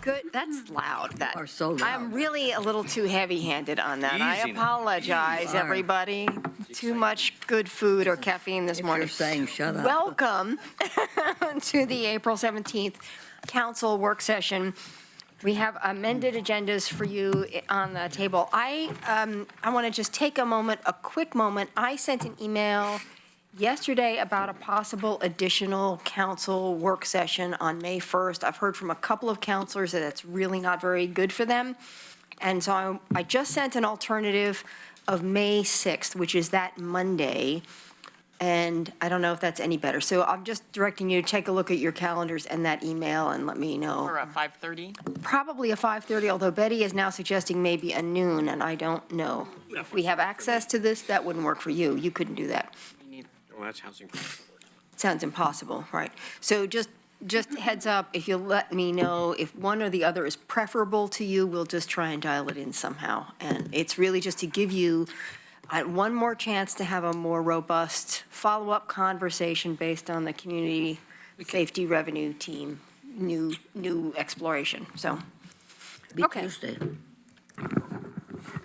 good. That's loud. That are so loud. I'm really a little too heavy-handed on that. I Easy now. apologize, everybody. Too much good food or caffeine this morning. You're saying shut up. Welcome to the April 17th council work session. We have amended agendas for you on the table. I want to just take a quick moment. I sent an email yesterday about a possible additional council work session on May 1st. I've heard from a couple of councilors that it's really not very good for them. And so I just sent an alternative of May 6th, which is that Monday. And I don't know if that's any better. So I'm just directing you to take a look at your calendars and that email and let me know. Or a 5:30? Probably a 5:30, although Betty is now suggesting maybe a noon, and I don't know. If we have access to this, that wouldn't work for you. You couldn't do that. Well, that's housing. Sounds impossible, right? So just heads up, if you'll let me know if one or the other is preferable to you, we'll just try and dial it in somehow. And it's really just to give you one more chance to have a more robust follow-up conversation based on the community safety revenue team new exploration. So, Be okay. Tuesday.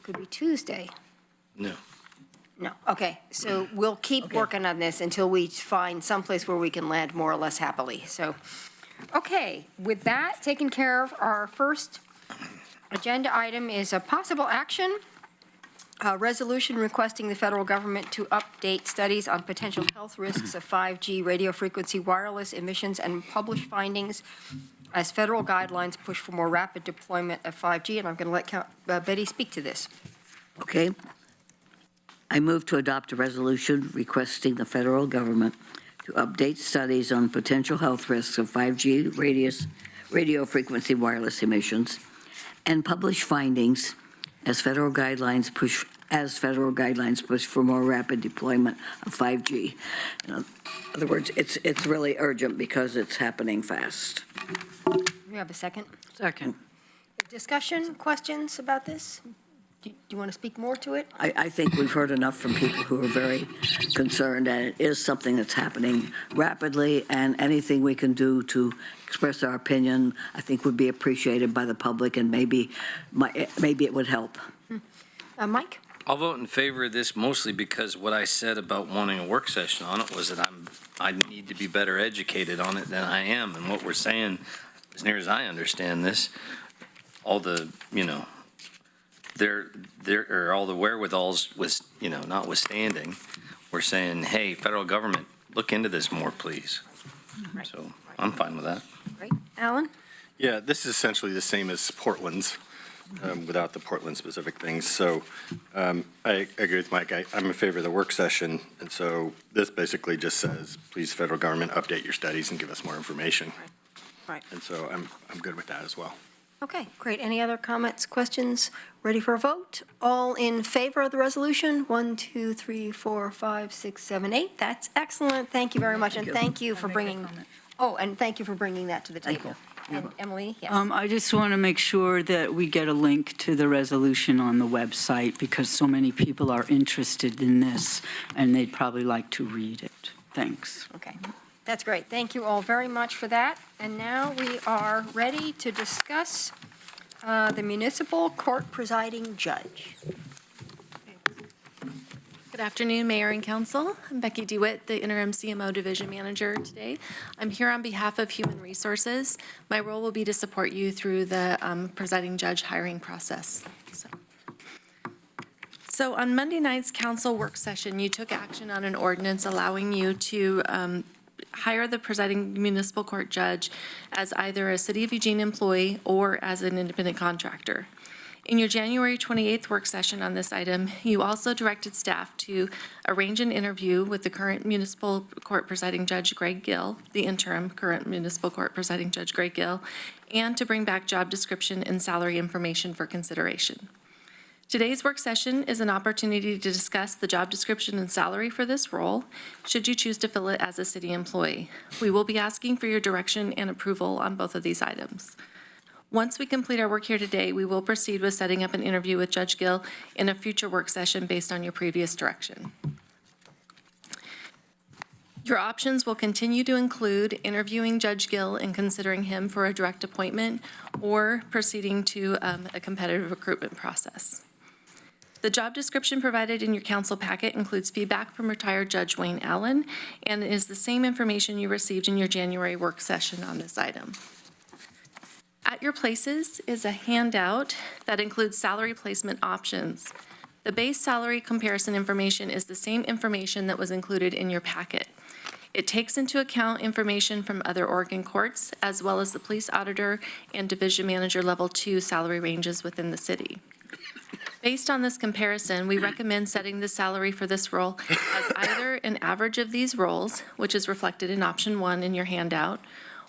Could be Tuesday. No. No, okay, so we'll keep working on this until we find someplace where we can land more or less happily, so. Okay, with that taken care of, our first agenda item is a possible action, a resolution requesting the federal government to update studies on potential health risks of 5G radio frequency wireless emissions and publish findings as federal guidelines push for more rapid deployment of 5G, and I'm going to let Betty speak to this. Okay. I move to adopt a resolution requesting the federal government to update studies on potential health risks of 5G radio frequency wireless emissions and publish findings as federal guidelines push for more rapid deployment of 5G. In other words, it's really urgent because it's happening fast. We have a second. Second. Discussion, questions about this? Do you want to speak more to it? I think we've heard enough from people who are very concerned, and it is something that's happening rapidly, and anything we can do to express our opinion, I think would be appreciated by the public, and maybe it would help. Mike? I'll vote in favor of this mostly because what I said about wanting a work session on it was that I need to be better educated on it than I am, and what we're saying, as near as I understand this, all the, there are all the wherewithals with, notwithstanding, we're saying, hey, federal government, look into this more, please. Right. So I'm fine with that. Great. Alan? Yeah, this is essentially the same as Portland's, without the Portland specific things. So I agree with Mike. I'm in favor of the work session. And so this basically just says, please, federal government, update your studies and give us more information. Right. And so I'm good with that as well. Okay, great. Any other comments, questions? Ready for a vote? All in favor of the resolution? 1, 2, 3, 4, 5, 6, 7, 8. That's excellent. Thank you very much, and thank you for bringing. Oh, and thank you for bringing that to the table. And Emily, yes. I just want to make sure that we get a link to the resolution on the website because so many people are interested in this and they'd probably like to read it. Thanks. Okay, that's great. Thank you all very much for that. And now we are ready to discuss the municipal court presiding judge. Good afternoon, Mayor and Council. I'm Becky DeWitt, the Interim CMO Division Manager today. I'm here on behalf of Human Resources. My role will be to support you through the presiding judge hiring process. So on Monday night's council work session, you took action on an ordinance allowing you to hire the presiding municipal court judge as either a City of Eugene employee or as an independent contractor. In your January 28th work session on this item, you also directed staff to arrange an interview with the current municipal court presiding judge, Greg Gill, the interim current municipal court presiding judge, Greg Gill, and to bring back job description and salary information for consideration. Today's work session is an opportunity to discuss the job description and salary for this role, should you choose to fill it as a city employee. We will be asking for your direction and approval on both of these items. Once we complete our work here today, we will proceed with setting up an interview with Judge Gill in a future work session based on your previous direction. Your options will continue to include interviewing Judge Gill and considering him for a direct appointment or proceeding to a competitive recruitment process. The job description provided in your council packet includes feedback from retired Judge Wayne Allen and is the same information you received in your January work session on this item. At your places is a handout that includes salary placement options. The base salary comparison information is the same information that was included in your packet. It takes into account information from other Oregon courts, as well as the police auditor and division manager level 2 salary ranges within the city. Based on this comparison, we recommend setting the salary for this role as either an average of these roles, which is reflected in option 1 in your handout,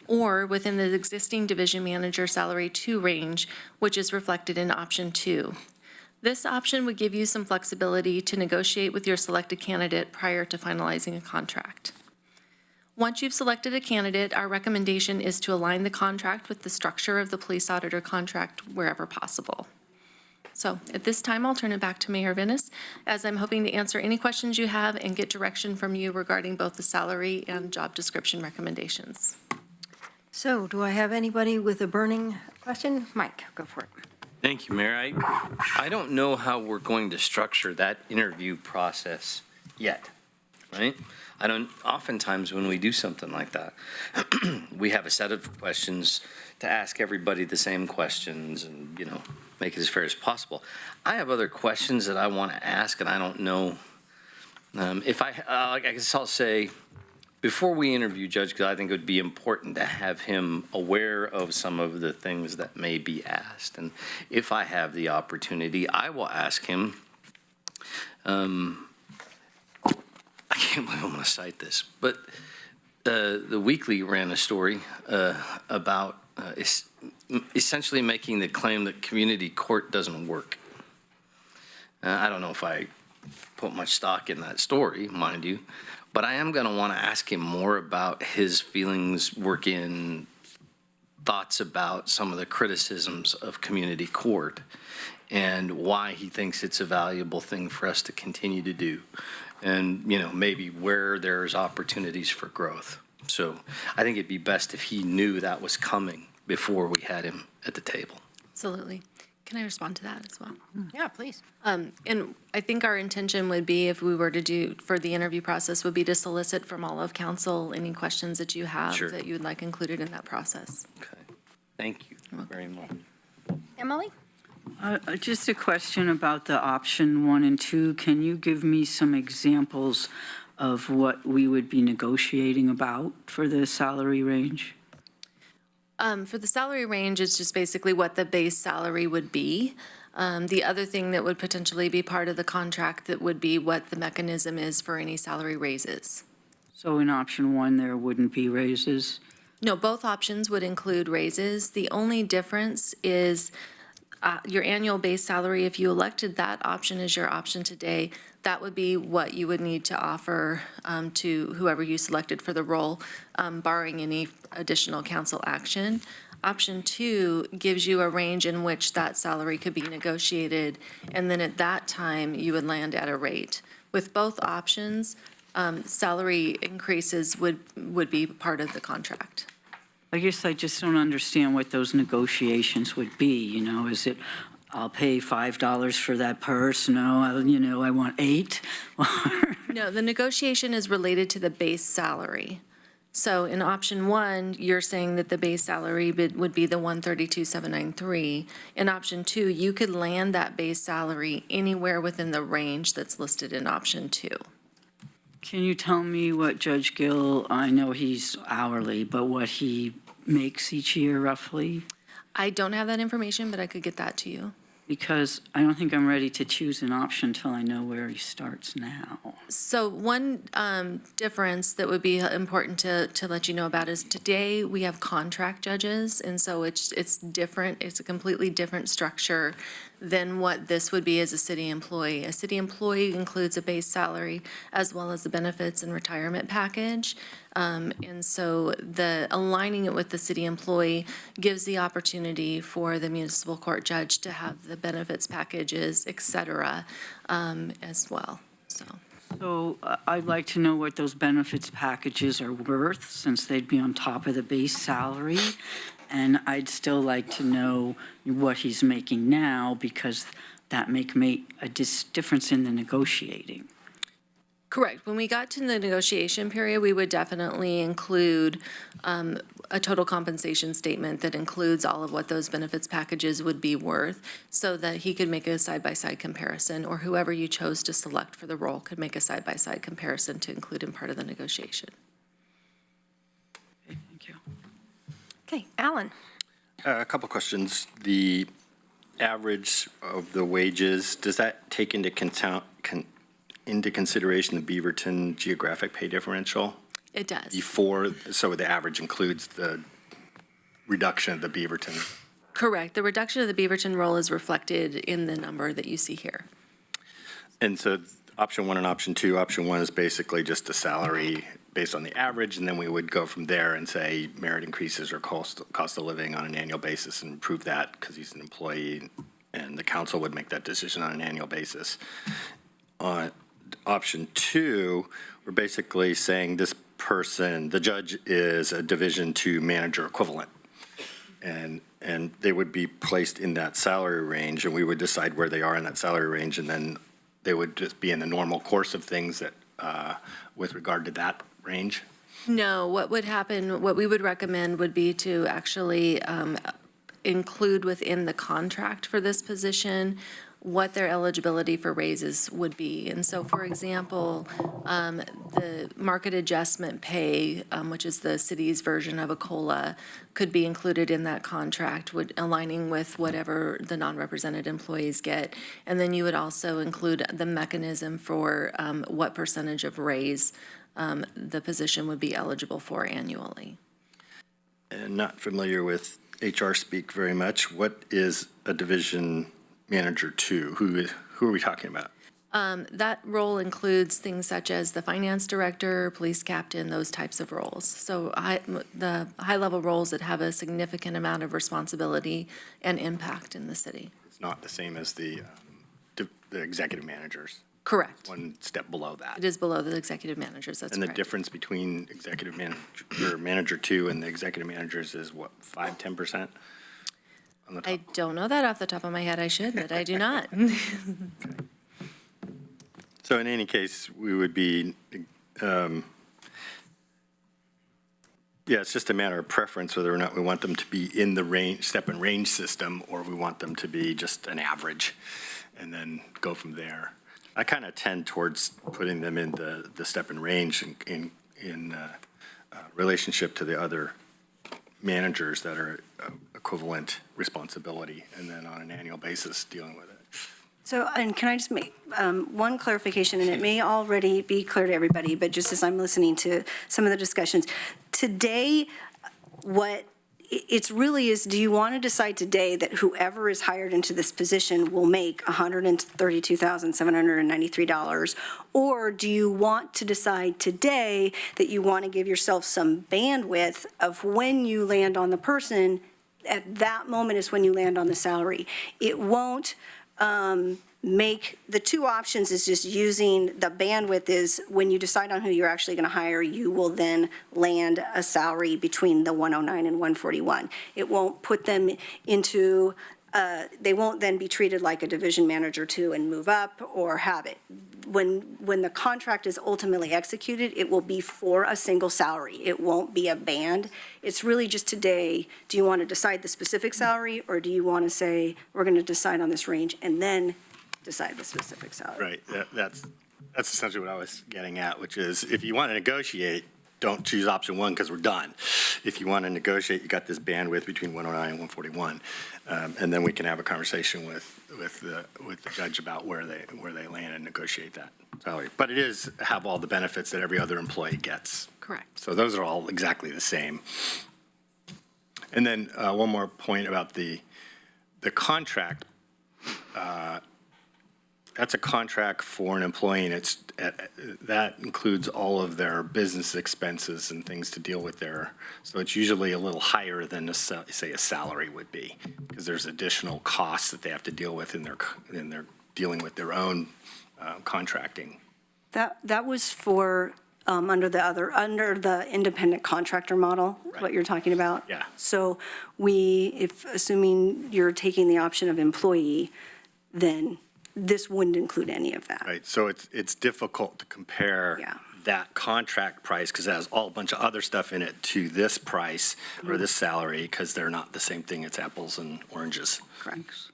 or within the existing division manager salary 2 range, which is reflected in option 2. This option would give you some flexibility to negotiate with your selected candidate prior to finalizing a contract. Once you've selected a candidate, our recommendation is to align the contract with the structure of the police auditor contract wherever possible. So at this time, I'll turn it back to Mayor Venus, as I'm hoping to answer any questions you have and get direction from you regarding both the salary and job description recommendations. So do I have anybody with a burning question? Mike, go for it. Thank you, Mayor. I don't know how we're going to structure that interview process yet, right? Oftentimes when we do something like that, we have a set of questions to ask everybody the same questions and, make it as fair as possible. I have other questions that I want to ask, and I don't know I guess I'll say, before we interview Judge Gill, I think it would be important to have him aware of some of the things that may be asked. And if I have the opportunity, I will ask him, I can't believe I'm going to cite this, but the Weekly ran a story about essentially making the claim that community court doesn't work. I don't know if I put much stock in that story, mind you, but I am going to want to ask him more about his feelings, thoughts about some of the criticisms of community court and why he thinks it's a valuable thing for us to continue to do. And, maybe where there's opportunities for growth. So I think it'd be best if he knew that was coming before we had him at the table. Absolutely. Can I respond to that as well? Yeah, please. And I think our intention would be, if we were to do, for the interview process, would be to solicit from all of council any questions that you have Sure. that you would like included in that process. Okay. Thank you very much. Emily? Just a question about the option 1 and 2. Can you give me some examples of what we would be negotiating about for the salary range? For the salary range, it's just basically what the base salary would be. The other thing that would potentially be part of the contract that would be what the mechanism is for any salary raises. So in option 1, there wouldn't be raises? No, both options would include raises. The only difference is your annual base salary. If you elected that option as your option today, that would be what you would need to offer to whoever you selected for the role, barring any additional council action. Option 2 gives you a range in which that salary could be negotiated, and then at that time, you would land at a rate. With both options, salary increases would be part of the contract. I guess I just don't understand what those negotiations would be, is it, I'll pay $5 for that purse, no, I want 8? No, the negotiation is related to the base salary. So in option 1, you're saying that the base salary would be the $132,793. In option 2, you could land that base salary anywhere within the range that's listed in option 2. Can you tell me what Judge Gill, I know he's hourly, but what he makes each year roughly? I don't have that information, but I could get that to you. Because I don't think I'm ready to choose an option until I know where he starts now. So one difference that would be important to let you know about is today we have contract judges, and so it's different. It's a completely different structure than what this would be as a city employee. A city employee includes a base salary as well as the benefits and retirement package. And so the aligning it with the city employee gives the opportunity for the municipal court judge to have the benefits packages, et cetera, as well. So So I'd like to know what those benefits packages are worth, since they'd be on top of the base salary. And I'd still like to know what he's making now, because that make a difference in the negotiating. Correct. When we got to the negotiation period, we would definitely include a total compensation statement that includes all of what those benefits packages would be worth, so that he could make a side-by-side comparison, or whoever you chose to select for the role could make a side-by-side comparison to include in part of the negotiation. Okay, thank you. Okay, Alan? A couple questions. The average of the wages, does that take into consideration the Beaverton geographic pay differential? It does. So the average includes the reduction of the Beaverton? Correct. The reduction of the Beaverton role is reflected in the number that you see here. And so option one and option two, option one is basically just a salary based on the average, and then we would go from there and say merit increases or cost of living on an annual basis and prove that because he's an employee, and the council would make that decision on an annual basis. On option two, we're basically saying this person, the judge, is a Division II manager equivalent. And they would be placed in that salary range, and we would decide where they are in that salary range, and then they would just be in the normal course of things that, with regard to that range? No, what would happen, what we would recommend would be to actually include within the contract for this position what their eligibility for raises would be. And so, for example, the market adjustment pay, which is the city's version of a COLA, could be included in that contract, aligning with whatever the non-represented employees get. And then you would also include the mechanism for what percentage of raise the position would be eligible for annually. And not familiar with HR speak very much. What is a division manager two? Who are we talking about? That role includes things such as the finance director, police captain, those types of roles. So the high-level roles that have a significant amount of responsibility and impact in the city. It's not the same as the executive managers. Correct. One step below that. It is below the executive managers, that's And the correct. difference between executive manager two and the executive managers is what, 5-10%? On the top? I don't know that off the top of my head. I should, but I do not. So in any case, we would be, it's just a matter of preference whether or not we want them to be in the range, step and range system, or we want them to be just an average and then go from there. I kind of tend towards putting them in the step and range in relationship to the other managers that are equivalent responsibility, and then on an annual basis dealing with it. So, and can I just make one clarification, and it may already be clear to everybody, but just as I'm listening to some of the discussions, today, what it's really is, do you want to decide today that whoever is hired into this position will make $132,793, or do you want to decide today that you want to give yourself some bandwidth of when you land on the person, at that moment is when you land on the salary? It won't make, the two options is just using the bandwidth is when you decide on who you're actually going to hire, you will then land a salary between the 109 and 141. It won't put them into, they won't then be treated like a division manager too and move up or have it. When the contract is ultimately executed, it will be for a single salary. It won't be a band. It's really just today, do you want to decide the specific salary, or do you want to say, we're going to decide on this range and then decide the specific salary? Right, that's essentially what I was getting at, which is if you want to negotiate, don't choose option one because we're done. If you want to negotiate, you got this bandwidth between 109 and 141, and then we can have a conversation with the judge about where they land and negotiate that salary. But it is have all the benefits that every other employee gets. Correct. So those are all exactly the same. And then one more point about the contract. That's a contract for an employee, and that includes all of their business expenses and things to deal with there. So it's usually a little higher than, say, a salary would be, because there's additional costs that they have to deal with in their dealing with their own contracting. That was for, under the independent contractor model, what you're talking about. Yeah. So assuming you're taking the option of employee, then this wouldn't include any of that. Right, so it's difficult to compare Yeah. that contract price, because it has all a bunch of other stuff in it, to this price or this salary, because they're not the same thing. It's apples and oranges. Correct.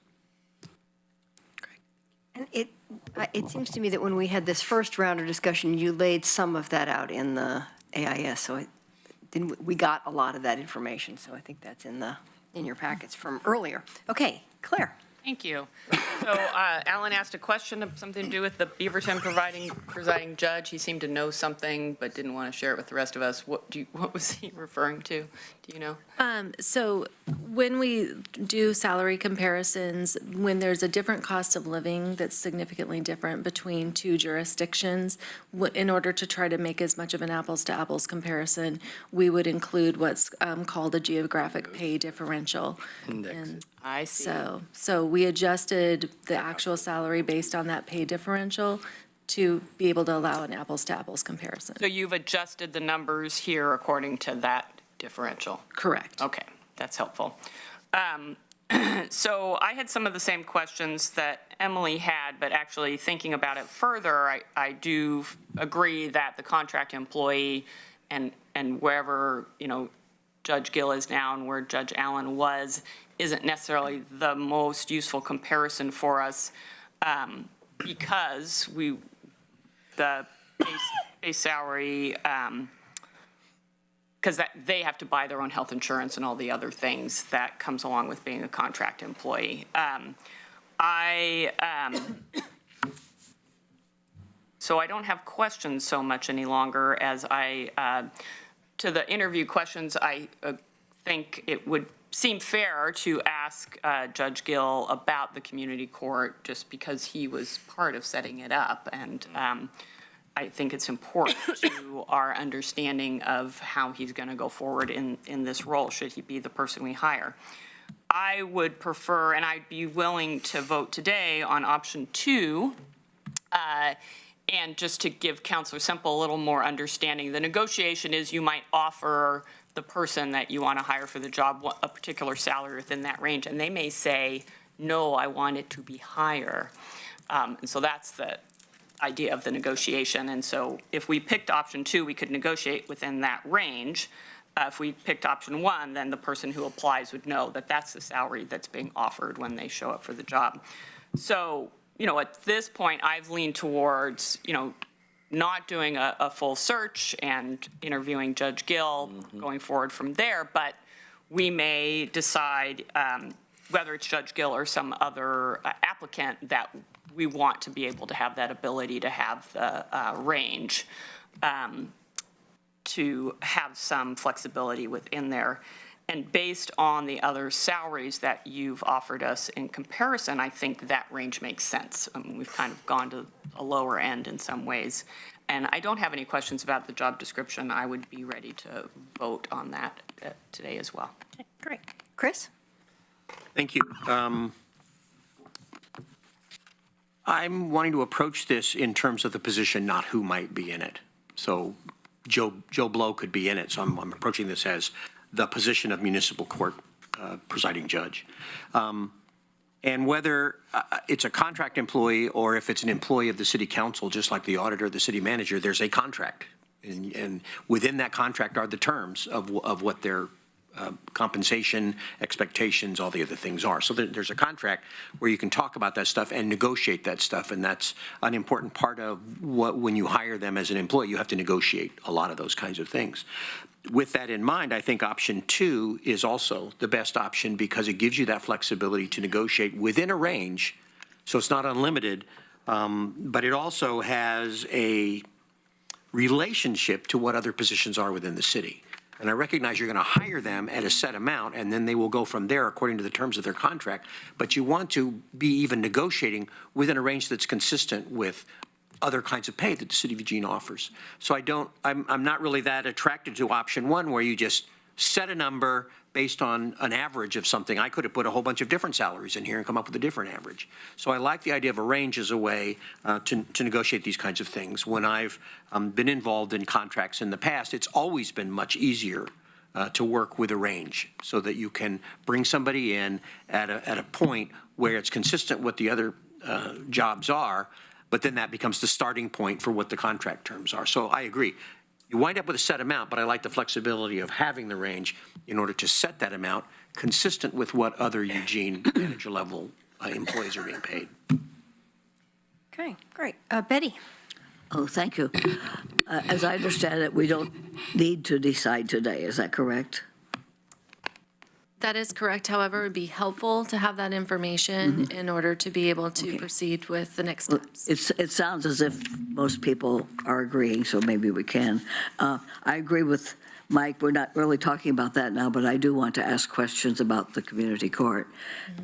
And it seems to me that when we had this first round of discussion, you laid some of that out in the AIS, so we got a lot of that information, so I think that's in your packets from earlier. Okay, Claire. Thank you. So Alan asked a question of something to do with the Beaverton presiding judge. He seemed to know something, but didn't want to share it with the rest of us. What was he referring to? Do you know? So when we do salary comparisons, when there's a different cost of living that's significantly different between two jurisdictions, in order to try to make as much of an apples-to-apples comparison, we would include what's called a geographic pay differential. And I see. so we adjusted the actual salary based on that pay differential to be able to allow an apples-to-apples comparison. So you've adjusted the numbers here according to that differential? Correct. Okay, that's helpful. So I had some of the same questions that Emily had, but actually thinking about it further, I do agree that the contract employee and wherever, Judge Gill is now and where Judge Allen was isn't necessarily the most useful comparison for us because the base salary, because they have to buy their own health insurance and all the other things that comes along with being a contract employee. So I don't have questions so much any longer as to the interview questions, I think it would seem fair to ask Judge Gill about the community court just because he was part of setting it up. And I think it's important to our understanding of how he's going to go forward in this role, should he be the person we hire. I would prefer, and I'd be willing to vote today on option 2, and just to give Counselor Semple a little more understanding, the negotiation is you might offer the person that you want to hire for the job a particular salary within that range, and they may say, no, I want it to be higher. And so that's the idea of the negotiation. And so if we picked option 2, we could negotiate within that range. If we picked option 1, then the person who applies would know that that's the salary that's being offered when they show up for the job. So, at this point, I've leaned towards, not doing a full search and interviewing Judge Gill, going forward from there, but we may decide whether it's Judge Gill or some other applicant that we want to be able to have that ability to have the range to have some flexibility within there. And based on the other salaries that you've offered us in comparison, I think that range makes sense. We've kind of gone to a lower end in some ways. And I don't have any questions about the job description. I would be ready to vote on that today as well. Okay, great. Chris? Thank you. I'm wanting to approach this in terms of the position, not who might be in it. So Joe Blow could be in it, so I'm approaching this as the position of municipal court presiding judge. And whether it's a contract employee or if it's an employee of the city council, just like the auditor, the city manager, there's a contract. And within that contract are the terms of what their compensation, expectations, all the other things are. So there's a contract where you can talk about that stuff and negotiate that stuff, and that's an important part of when you hire them as an employee, you have to negotiate a lot of those kinds of things. With that in mind, I think option 2 is also the best option because it gives you that flexibility to negotiate within a range, so it's not unlimited, but it also has a relationship to what other positions are within the city. And I recognize you're going to hire them at a set amount, and then they will go from there according to the terms of their contract. But you want to be even negotiating within a range that's consistent with other kinds of pay that the city of Eugene offers. So I'm not really that attracted to option 1 where you just set a number, based on an average of something. I could have put a whole bunch of different salaries in here and come up with a different average. So I like the idea of a range as a way to negotiate these kinds of things. When I've been involved in contracts in the past, it's always been much easier to work with a range so that you can bring somebody in at a point where it's consistent with the other jobs are, but then that becomes the starting point for what the contract terms are. So I agree. You wind up with a set amount, but I like the flexibility of having the range in order to set that amount consistent with what other Eugene manager level employees are being paid. Okay, great. Betty? Oh, thank you. As I understand it, we don't need to decide today, is that correct? That is correct. However, it would be helpful to have that information in order to be able to proceed with the next steps. It sounds as if most people are agreeing, so maybe we can. I agree with Mike, we're not really talking about that now, but I do want to ask questions about the community court.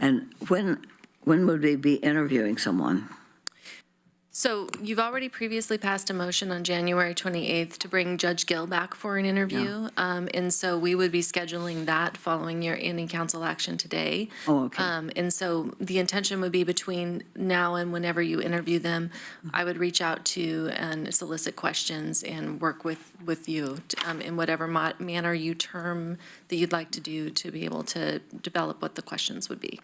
And when would we be interviewing someone? So you've already previously passed a motion on January 28th to bring Judge Gill back for an interview. And so we would be scheduling that following your any council action today. Oh, okay. And so the intention would be between now and whenever you interview them, I would reach out to and solicit questions and work with you in whatever manner you term that you'd like to do to be able to develop what the questions would be.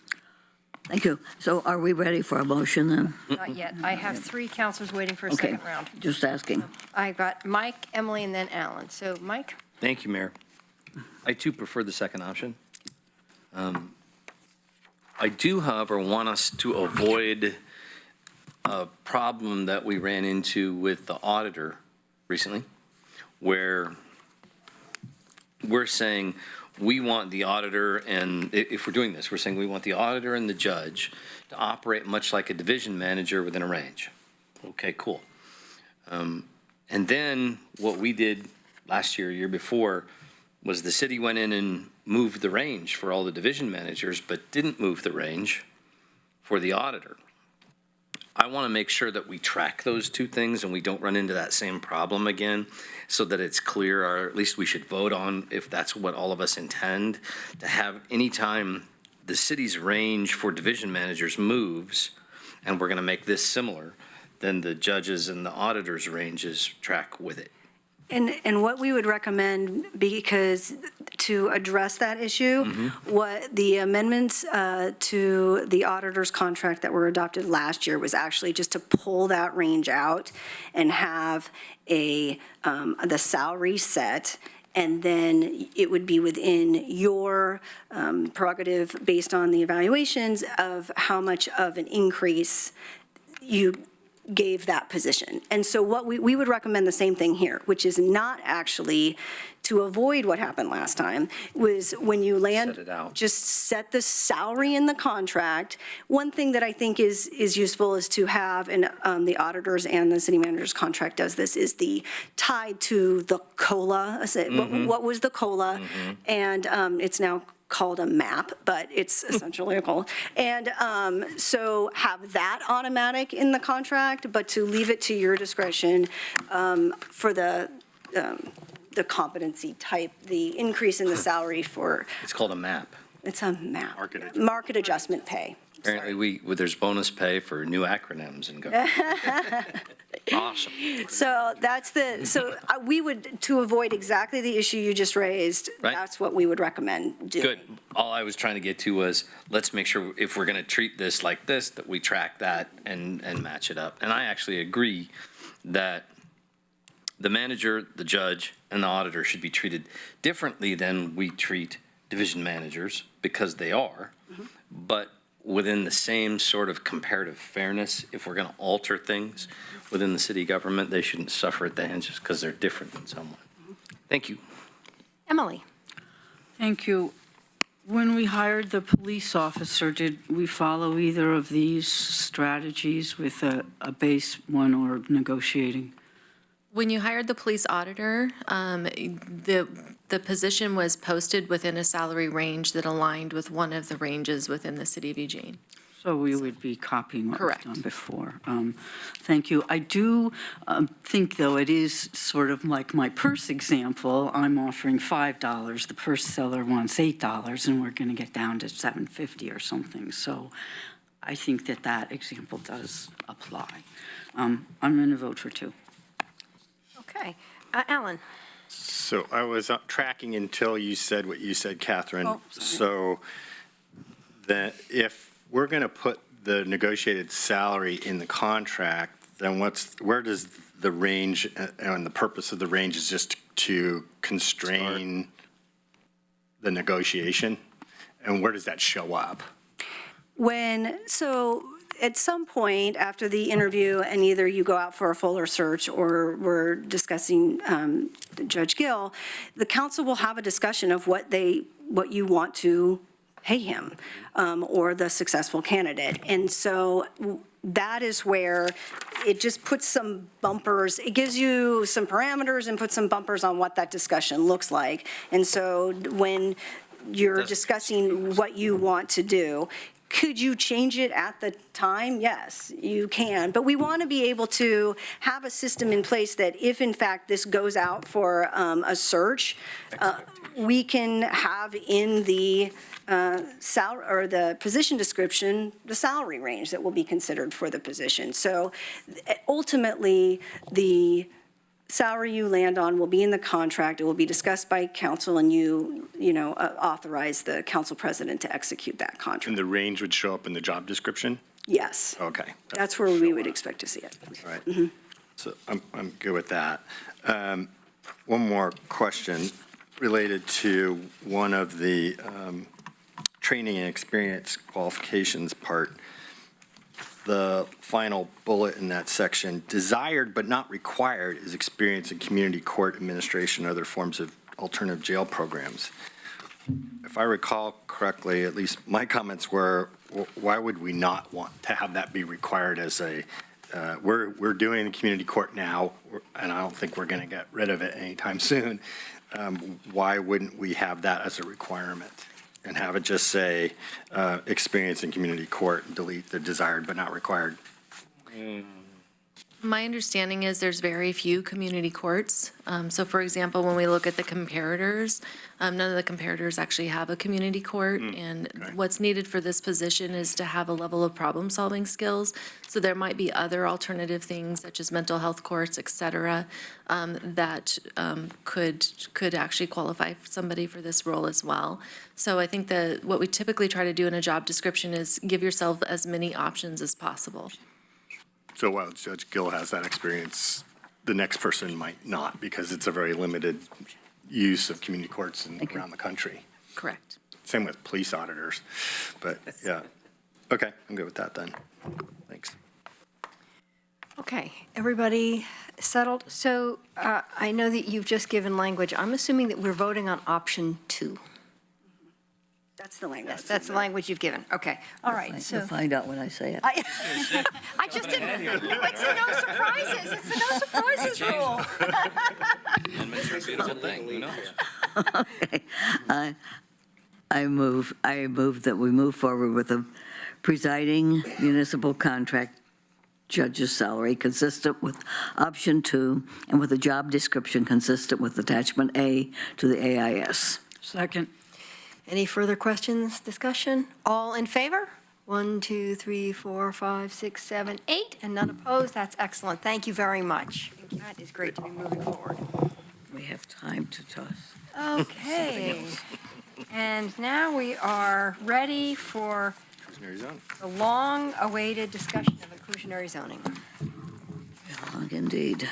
Thank you. So are we ready for a motion then? Not yet. I have three counselors waiting for a Okay, second round. just asking. I've got Mike, Emily, and then Alan. So Mike? Thank you, Mayor. I too prefer the second option. I do, however, want us to avoid a problem that we ran into with the auditor recently, where we're saying we want the auditor, and if we're doing this, we're saying we want the auditor and the judge to operate much like a division manager within a range. Okay, cool. And then what we did last year, year before, was the city went in and moved the range for all the division managers, but didn't move the range for the auditor. I want to make sure that we track those two things and we don't run into that same problem again, so that it's clear, or at least we should vote on, if that's what all of us intend, to have any time the city's range for division managers moves, and we're going to make this similar, then the judges and the auditors' ranges track with it. And what we would recommend, because to address that issue, what the amendments to the auditor's contract that were adopted last year was actually just to pull that range out and have the salary set, and then it would be within your prerogative based on the evaluations of how much of an increase you gave that position. And so what we would recommend the same thing here, which is not actually to avoid what happened last time, was when you land, Set it out. just set the salary in the contract. One thing that I think is useful is to have, and the auditors and the city manager's contract does this, is the tied to the COLA. What was the COLA? And it's now called a MAP, but it's essentially a COLA. And so have that automatic in the contract, but to leave it to your discretion for the competency type, the increase in the salary for, It's called a MAP. it's a MAP. Market Market adjustment pay. Apparently, there's bonus pay for new acronyms in government. Awesome. So we would, to avoid exactly the issue you just raised, Right. that's what we would recommend doing. Good. All I was trying to get to was, let's make sure if we're going to treat this like this, that we track that and match it up. And I actually agree that the manager, the judge, and the auditor should be treated differently than we treat division managers, because they are. But within the same sort of comparative fairness, if we're going to alter things within the city government, they shouldn't suffer at the hands just because they're different than someone. Thank you. Emily? Thank you. When we hired the police officer, did we follow either of these strategies with a base one or negotiating? When you hired the police auditor, the position was posted within a salary range that aligned with one of the ranges within the city of Eugene. So we would be copying what was Correct. done before. Thank you. I do think, though, it is sort of like my purse example. I'm offering $5. The purse seller wants $8, and we're going to get down to $7.50 or something. So I think that that example does apply. I'm going to vote for 2. Okay. Alan? So I was tracking until you said what you said, Catherine. Oh, sorry. So that if we're going to put the negotiated salary in the contract, then where does the range, and the purpose of the range is just to constrain the negotiation? And where does that show up? So at some point after the interview, and either you go out for a fuller search or we're discussing Judge Gill, the council will have a discussion of what you want to pay him, or the successful candidate. And so that is where it just puts some bumpers, it gives you some parameters and puts some bumpers on what that discussion looks like. And so when you're discussing what you want to do, could you change it at the time? Yes, you can. But we want to be able to have a system in place that if, in fact, this goes out for a search, we can have in the salary or the position description, the salary range that will be considered for the position. So ultimately, the salary you land on will be in the contract. It will be discussed by council, and you authorize the council president to execute that And contract. the range would show up in the job description? Yes. Okay. That's where we would expect to see it. All right. So I'm good with that. One more question related to one of the training and experience qualifications part. The final bullet in that section, desired but not required is experience in community court administration, other forms of alternative jail programs. If I recall correctly, at least my comments were, why would we not want to have that be required as a, we're doing the community court now, and I don't think we're going to get rid of it anytime soon. Why wouldn't we have that as a requirement? And have it just say, experience in community court, and delete the desired but not required? My understanding is there's very few community courts. So for example, when we look at the comparators, none of the comparators actually have a community court. And okay. what's needed for this position is to have a level of problem-solving skills. So there might be other alternative things such as mental health courts, et cetera, that could actually qualify somebody for this role as well. So I think that what we typically try to do in a job description is give yourself as many options as possible. So while Judge Gill has that experience, the next person might not, because it's a very limited use of community courts around the country. Correct. Same with police auditors, but yeah. Okay, I'm good with that then. Thanks. Okay, everybody settled? So I know that you've just given language. I'm assuming that we're voting on option 2. That's the language. That's the language you've given. Okay, all right, You'll so. find out when I say it. I just didn't, it's the no surprises, it's the no surprises rule. Amendments are a beautiful thing, who knows? Okay. I move that we move forward with a presiding municipal contract judge's salary consistent with option 2 and with a job description consistent with attachment A to the AIS. Second. Any further questions, discussion? All in favor? 1, 2, 3, 4, 5, 6, 7, 8, and none opposed. That's excellent. Thank you very much. That is great to be moving forward. We have time to toss. Okay. And now we are ready for Inclusionary zone. the long-awaited discussion of inclusionary zoning. Long indeed.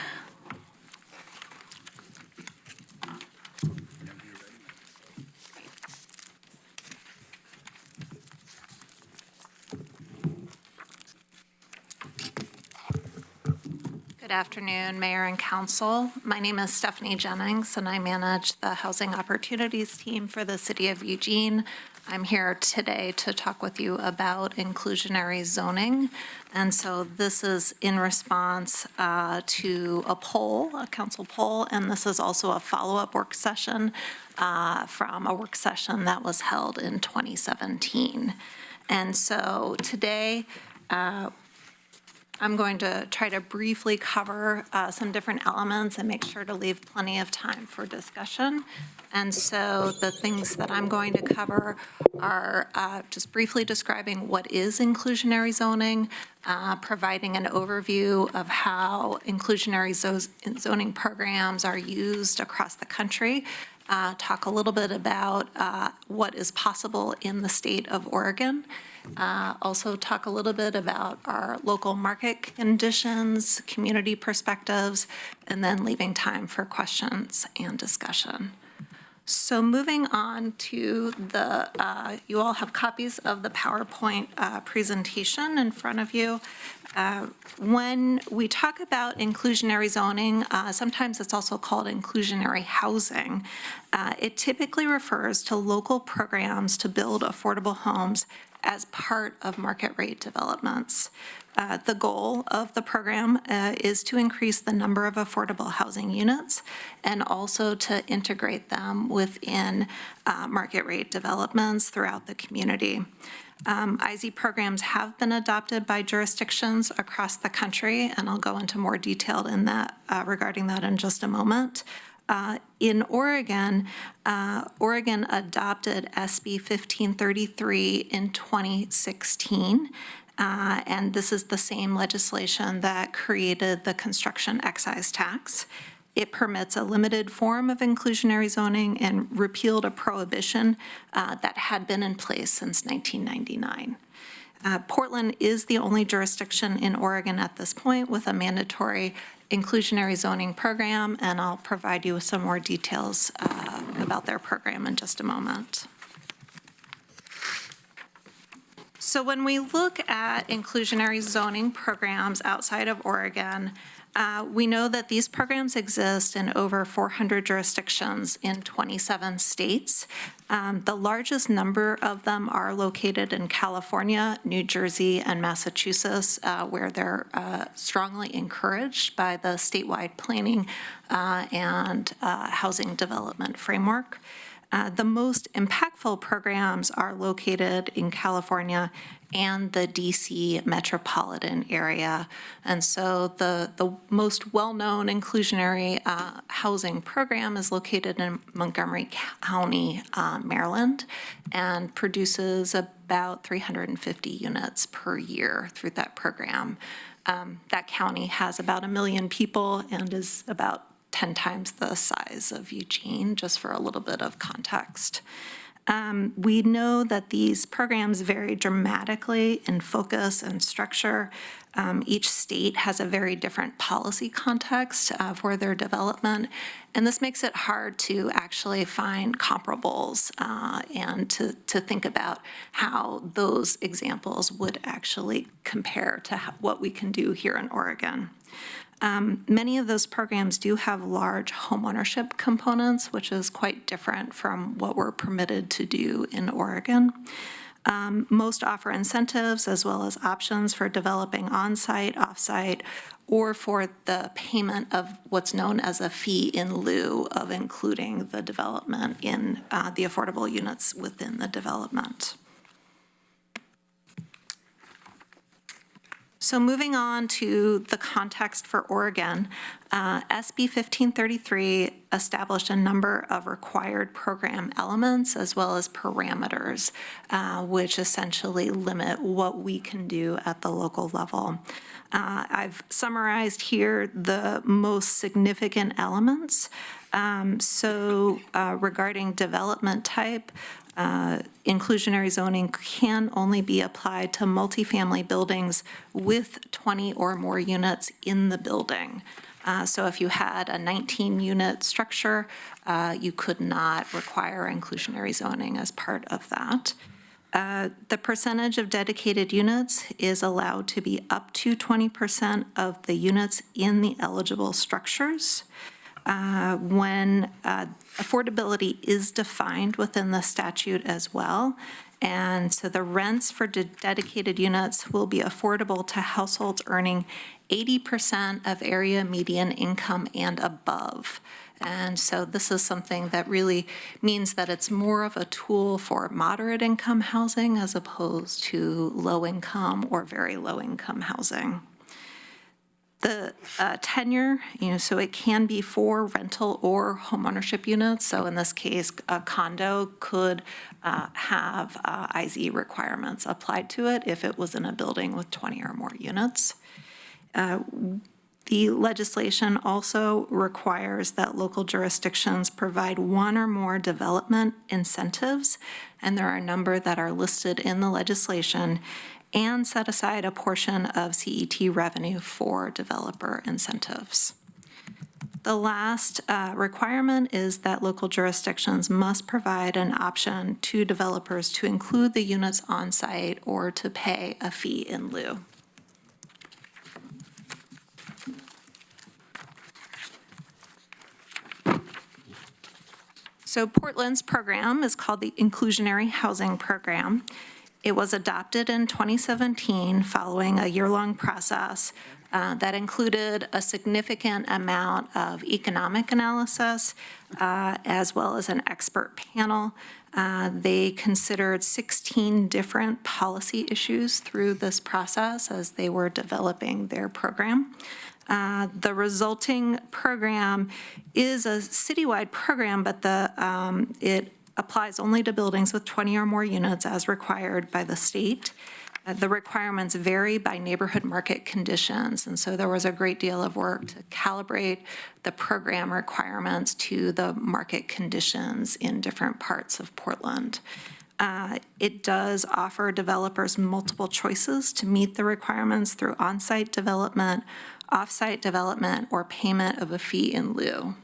Good afternoon, Mayor and Council. My name is Stephanie Jennings, and I manage the Housing Opportunities Team for the City of Eugene. I'm here today to talk with you about inclusionary zoning. And so this is in response to a poll, a council poll, and this is also a follow-up work session from a work session that was held in 2017. And so today, I'm going to try to briefly cover some different elements and make sure to leave plenty of time for discussion. And so the things that I'm going to cover are just briefly describing what is inclusionary zoning, providing an overview of how inclusionary zoning programs are used across the country, talk a little bit about what is possible in the state of Oregon, also talk a little bit about our local market conditions, community perspectives, and then leaving time for questions and discussion. So moving on to the, you all have copies of the PowerPoint presentation in front of you. When we talk about inclusionary zoning, sometimes it's also called inclusionary housing. It typically refers to local programs to build affordable homes as part of market rate developments. The goal of the program is to increase the number of affordable housing units and also to integrate them within market rate developments throughout the community. IZ programs have been adopted by jurisdictions across the country, and I'll go into more detail in that regarding that in just a moment. In Oregon, Oregon adopted SB 1533 in 2016, and this is the same legislation that created the construction excise tax. It permits a limited form of inclusionary zoning and repealed a prohibition that had been in place since 1999. Portland is the only jurisdiction in Oregon at this point with a mandatory inclusionary zoning program, and I'll provide you with some more details about their program in just a moment. So when we look at inclusionary zoning programs outside of Oregon, we know that these programs exist in over 400 jurisdictions in 27 states. The largest number of them are located in California, New Jersey, and Massachusetts, where they're strongly encouraged by the statewide planning and housing development framework. The most impactful programs are located in California and the DC metropolitan area. And so the most well-known inclusionary housing program is located in Montgomery County, Maryland, and produces about 350 units per year through that program. That county has about 1 million people and is about 10 times the size of Eugene, just for a little bit of context. We know that these programs vary dramatically in focus and structure. Each state has a very different policy context for their development, and this makes it hard to actually find comparables and to think about how those examples would actually compare to what we can do here in Oregon. Many of those programs do have large homeownership components, which is quite different from what we're permitted to do in Oregon. Most offer incentives as well as options for developing on-site, off-site, or for the payment of what's known as a fee in lieu of including the development in the affordable units within the development. So moving on to the context for Oregon, SB 1533 established a number of required program elements as well as parameters, which essentially limit what we can do at the local level. I've summarized here the most significant elements. Regarding development type, inclusionary zoning can only be applied to multifamily buildings with 20 or more units in the building. So if you had a 19-unit structure, you could not require inclusionary zoning as part of that. The percentage of dedicated units is allowed to be up to 20% of the units in the eligible structures. when affordability is defined within the statute as well. And so the rents for dedicated units will be affordable to households earning 80% of area median income and above. And so this is something that really means that it's more of a tool for moderate income housing as opposed to low income or very low income housing. The tenure, so it can be for rental or homeownership units. So in this case, a condo could have IZ requirements applied to it if it was in a building with 20 or more units. The legislation also requires that local jurisdictions provide one or more development incentives, and there are a number that are listed in the legislation, and set aside a portion of CET revenue for developer incentives. The last requirement is that local jurisdictions must provide an option to developers to include the units on site or to pay a fee in lieu. So Portland's program is called the Inclusionary Housing Program. It was adopted in 2017 following a year-long process that included a significant amount of economic analysis as well as an expert panel. They considered 16 different policy issues through this process as they were developing their program. The resulting program is a citywide program, but it applies only to buildings with 20 or more units as required by the state. The requirements vary by neighborhood market conditions, and so there was a great deal of work to calibrate the program requirements to the market conditions in different parts of Portland. It does offer developers multiple choices to meet the requirements through on-site development, off-site development, or payment of a fee in lieu.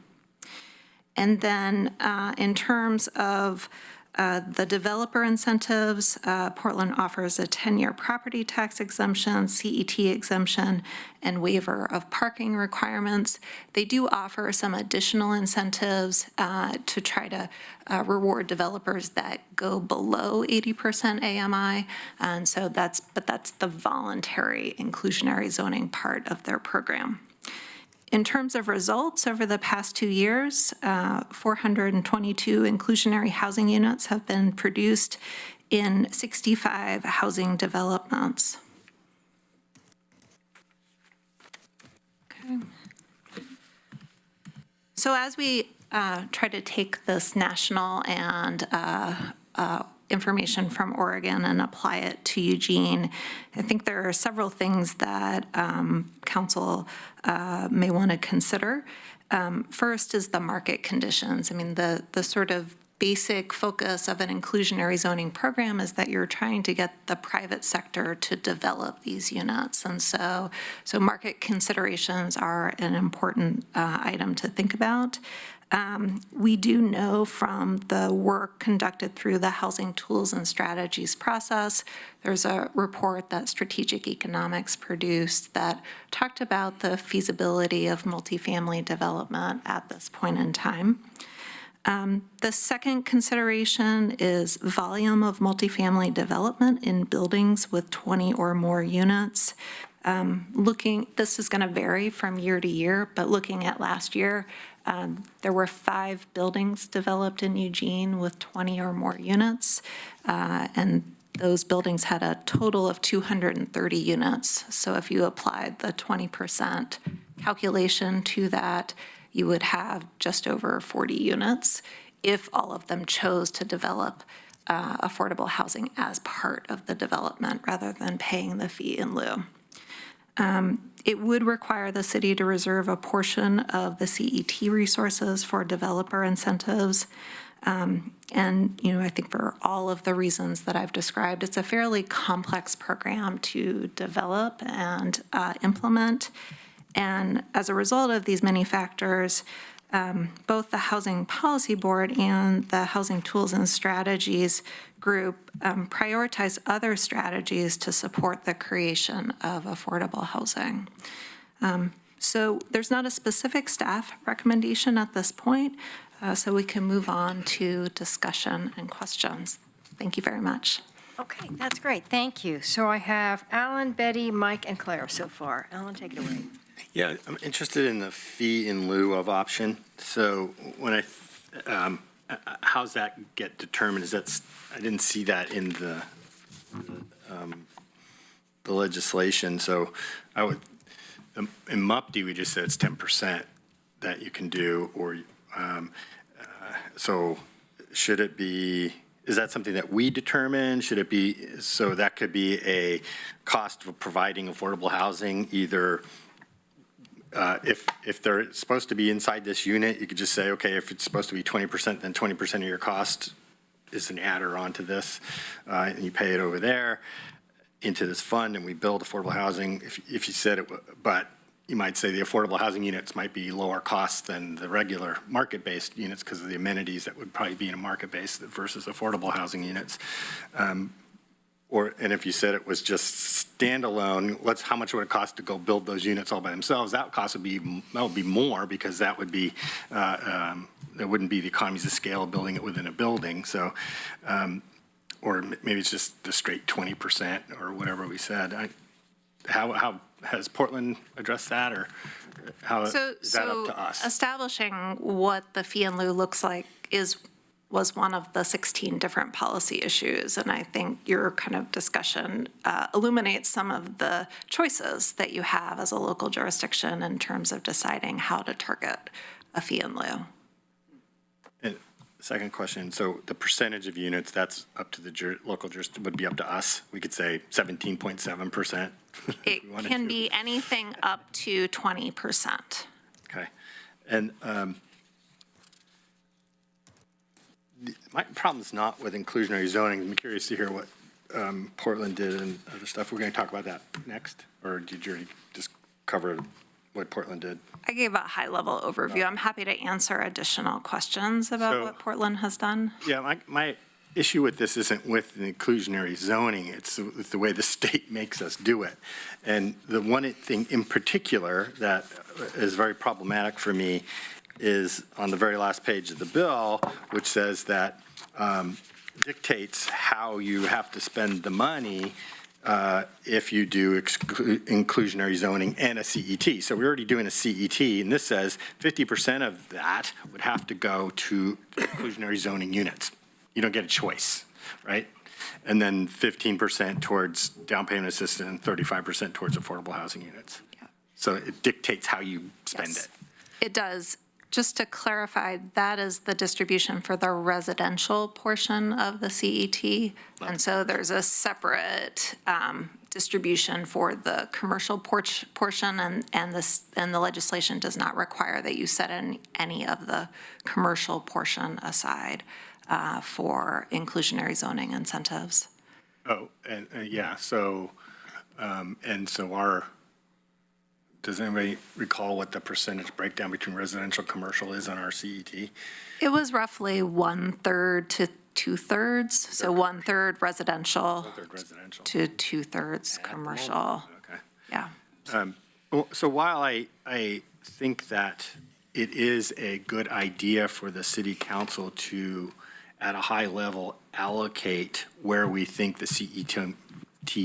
And then in terms of the developer incentives, Portland offers a 10-year property tax exemption, CET exemption, and waiver of parking requirements. They do offer some additional incentives to try to reward developers that go below 80% AMI, and so that's the voluntary inclusionary zoning part of their program. In terms of results, over the past 2 years, 422 inclusionary housing units have been produced in 65 housing developments. Okay. So as we try to take this national and information from Oregon and apply it to Eugene, I think there are several things that council may want to consider. First is the market conditions. I mean, the sort of basic focus of an inclusionary zoning program is that you're trying to get the private sector to develop these units. And so market considerations are an important item to think about. We do know from the work conducted through the Housing Tools and Strategies process, there's a report that Strategic Economics produced that talked about the feasibility of multifamily development at this point in time. The second consideration is volume of multifamily development in buildings with 20 or more units. This is going to vary from year to year, but looking at last year, there were 5 buildings developed in Eugene with 20 or more units, and those buildings had a total of 230 units. So if you applied the 20% calculation to that, you would have just over 40 units if all of them chose to develop affordable housing as part of the development rather than paying the fee in lieu. It would require the city to reserve a portion of the CET resources for developer incentives. And, I think for all of the reasons that I've described, it's a fairly complex program to develop and implement. And as a result of these many factors, both the Housing Policy Board and the Housing Tools and Strategies group prioritize other strategies to support the creation of affordable housing. So there's not a specific staff recommendation at this point, so we can move on to discussion and questions. Thank you very much. Okay, that's great, thank you. So I have Alan, Betty, Mike, and Claire so far. Alan, take it away. Yeah, I'm interested in the fee in lieu of option. So when how's that get determined? I didn't see that in the legislation. So I would, in MUPD, we just said it's 10% that you can do, or, so should it be, is that something that we determine? Should it be, so that could be a cost of providing affordable housing, either if they're supposed to be inside this unit, you could just say, okay, if it's supposed to be 20%, then 20% of your cost is an adder onto this, and you pay it over there into this fund, and we build affordable housing. If you said it, but you might say the affordable housing units might be lower cost than the regular market-based units because of the amenities that would probably be in a market-based versus affordable housing units. And if you said it was just standalone, how much would it cost to go build those units all by themselves? That would be more, because that would be, there wouldn't be the economies of scale of building it within a building. So, or maybe it's just the straight 20% or whatever we said. How has Portland addressed that, or how is that up to us? Establishing what the fee in lieu looks like was one of the 16 different policy issues, and I think your kind of discussion illuminates some of the choices that you have as a local jurisdiction in terms of deciding how to target a fee in lieu. And second question, so the percentage of units, that's up to the local jurisdiction, would be up to us? We could say 17.7%? It can be anything up to 20%. Okay. And my problem's not with inclusionary zoning. I'm curious to hear what Portland did and other stuff. We're going to talk about that next, or did you already just cover what Portland did? I gave a high-level overview. I'm happy to answer additional questions about what Portland has done. Yeah, my issue with this isn't with the inclusionary zoning. It's with the way the state makes us do it. And the one thing in particular that is very problematic for me is on the very last page of the bill, which says that dictates how you have to spend the money if you do inclusionary zoning and a CET. So we're already doing a CET, and this says 50% of that would have to go to inclusionary zoning units. You don't get a choice, right? And then 15% towards down payment assistance and 35% towards affordable housing units. Yeah. So it dictates how you spend it. It does. Just to clarify, that is the distribution for the residential portion of the CET. And so there's a separate distribution for the commercial portion, and the legislation does not require that you set any of the commercial portion aside for inclusionary zoning incentives. Oh, and yeah, so, and so does anybody recall what the percentage breakdown between residential and commercial is on our CET? It was roughly 1/3 to 2/3, so 1/3 residential to 2/3 commercial. Okay. Yeah. So while I think that it is a good idea for the city council to, at a high level, allocate where we think the CET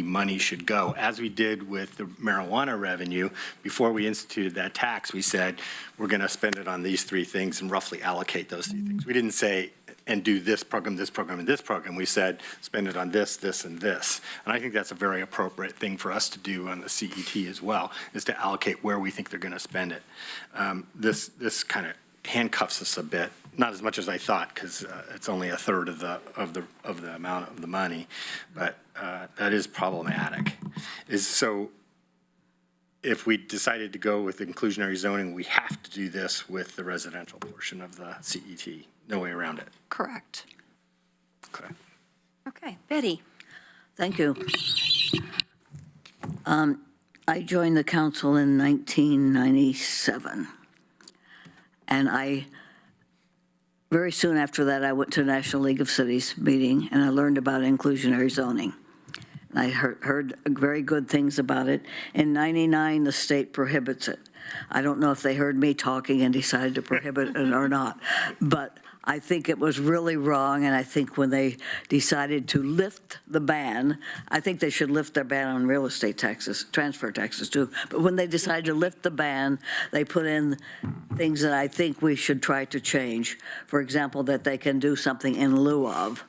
money should go, as we did with the marijuana revenue. Before we instituted that tax, we said, we're going to spend it on these three things and roughly allocate those three things. We didn't say, and do this program, this program, and this program. We said, spend it on this, this, and this. And I think that's a very appropriate thing for us to do on the CET as well, is to allocate where we think they're going to spend it. This kind of handcuffs us a bit, not as much as I thought, because it's only 1/3 of the amount of the money, but that is problematic. So if we decided to go with inclusionary zoning, we have to do this with the residential portion of the CET. No way around it. Correct. Okay. Okay, Betty. Thank you. I joined the council in 1997. And very soon after that, I went to National League of Cities meeting, and I learned about inclusionary zoning. I heard very good things about it. In 99, the state prohibits it. I don't know if they heard me talking and decided to prohibit it or not, but I think it was really wrong, and I think when they decided to lift the ban, I think they should lift their ban on real estate taxes, transfer taxes too, but when they decided to lift the ban, they put in things that I think we should try to change. For example, that they can do something in lieu of.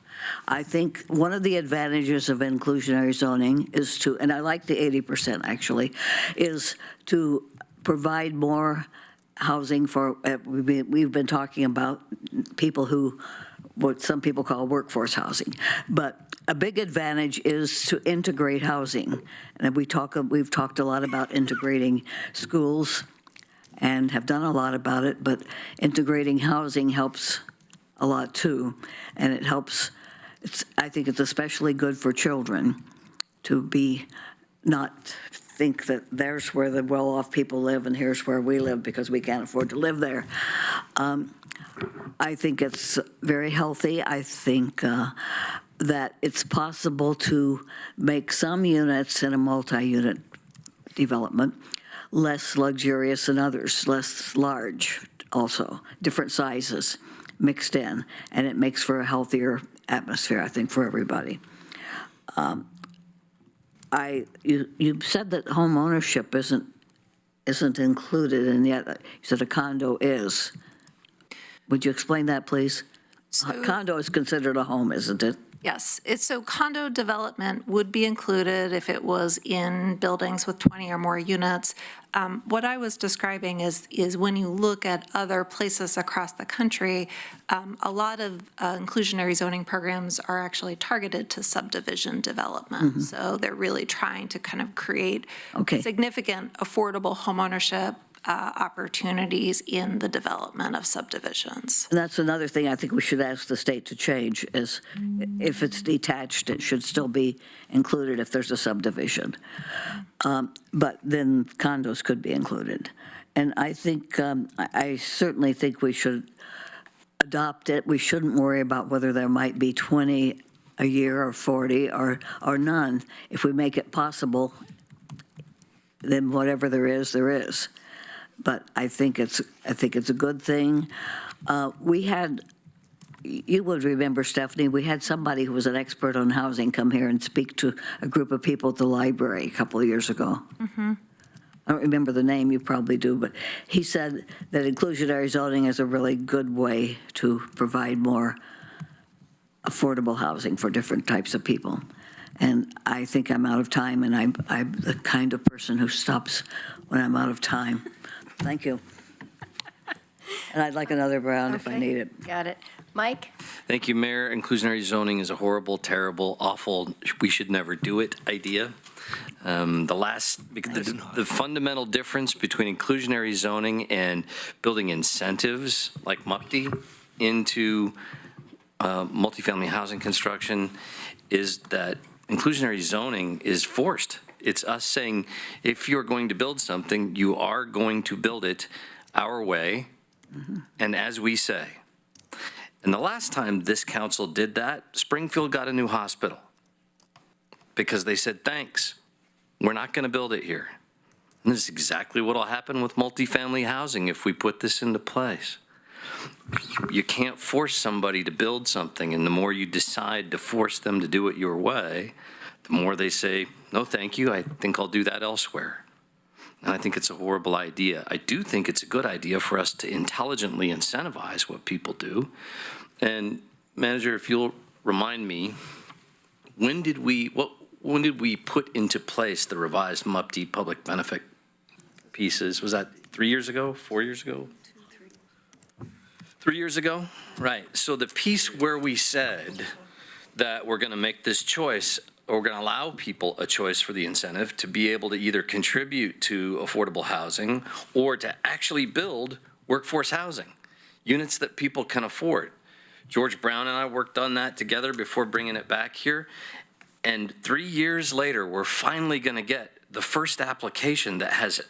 I think one of the advantages of inclusionary zoning is to, and I like the 80% actually, is to provide more housing for, we've been talking about people who, what some people call workforce housing. But a big advantage is to integrate housing. And we've talked a lot about integrating schools and have done a lot about it, but integrating housing helps a lot too. And it helps, I think it's especially good for children to be not think that there's where the well-off people live and here's where we live because we can't afford to live there. I think it's very healthy. I think that it's possible to make some units in a multi-unit development less luxurious than others, less large also, different sizes mixed in, and it makes for a healthier atmosphere, I think, for everybody. You said that home ownership isn't included, and yet you said a condo is. Would you explain that, please? A condo is considered a home, isn't it? Yes, so condo development would be included if it was in buildings with 20 or more units. What I was describing is when you look at other places across the country, a lot of inclusionary zoning programs are actually targeted to subdivision development. So they're really trying to kind of create significant affordable homeownership opportunities in the development of subdivisions. And that's another thing I think we should ask the state to change is if it's detached, it should still be included if there's a subdivision. But then condos could be included. And I think, I certainly think we should adopt it. We shouldn't worry about whether there might be 20 a year or 40 or none. If we make it possible, then whatever there is, there is. But I think it's a good thing. We had, you would remember, Stephanie, we had somebody who was an expert on housing come here and speak to a group of people at the library a couple of years ago. I don't remember the name, you probably do, but he said that inclusionary zoning is a really good way to provide more affordable housing for different types of people. And I think I'm out of time, and I'm the kind of person who stops when I'm out of time. Thank you. And I'd like another round if I need it. Got it. Mike? Thank you, Mayor. Inclusionary zoning is a horrible, terrible, awful, we should never do it idea. The fundamental difference between inclusionary zoning and building incentives like MUPTI into multifamily housing construction is that inclusionary zoning is forced. It's us saying, if you're going to build something, you are going to build it our way and as we say. And the last time this council did that, Springfield got a new hospital because they said, thanks, we're not going to build it here. And this is exactly what will happen with multifamily housing if we put this into place. You can't force somebody to build something, and the more you decide to force them to do it your way, the more they say, no, thank you, I think I'll do that elsewhere. And I think it's a horrible idea. I do think it's a good idea for us to intelligently incentivize what people do. And Manager, if you'll remind me, when did we put into place the revised MUPTI public benefit pieces? Was that 3 years ago, 4 years ago? 3 years ago? Right. So the piece where we said that we're going to make this choice, or we're going to allow people a choice for the incentive to be able to either contribute to affordable housing or to actually build workforce housing, units that people can afford. George Brown and I worked on that together before bringing it back here. And 3 years later, we're finally going to get the first application that has,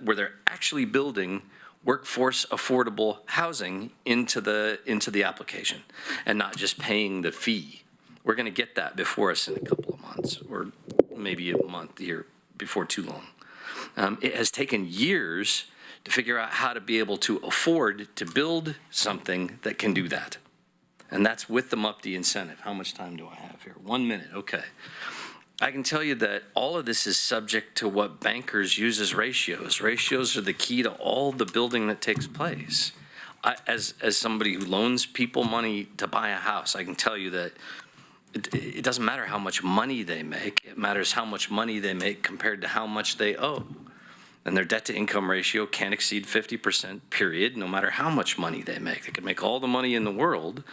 where they're actually building workforce affordable housing into the application and not just paying the fee. We're going to get that before us in a couple of months or maybe a month here before too long. It has taken years to figure out how to be able to afford to build something that can do that. And that's with the MUPD incentive. How much time do I have here? 1 minute, okay. I can tell you that all of this is subject to what bankers use as ratios. Ratios are the key to all the building that takes place. As somebody who loans people money to buy a house, I can tell you that it doesn't matter how much money they make. It matters how much money they make compared to how much they owe. And their debt-to-income ratio can't exceed 50%, period, no matter how much money they make. They could make all the money in the world,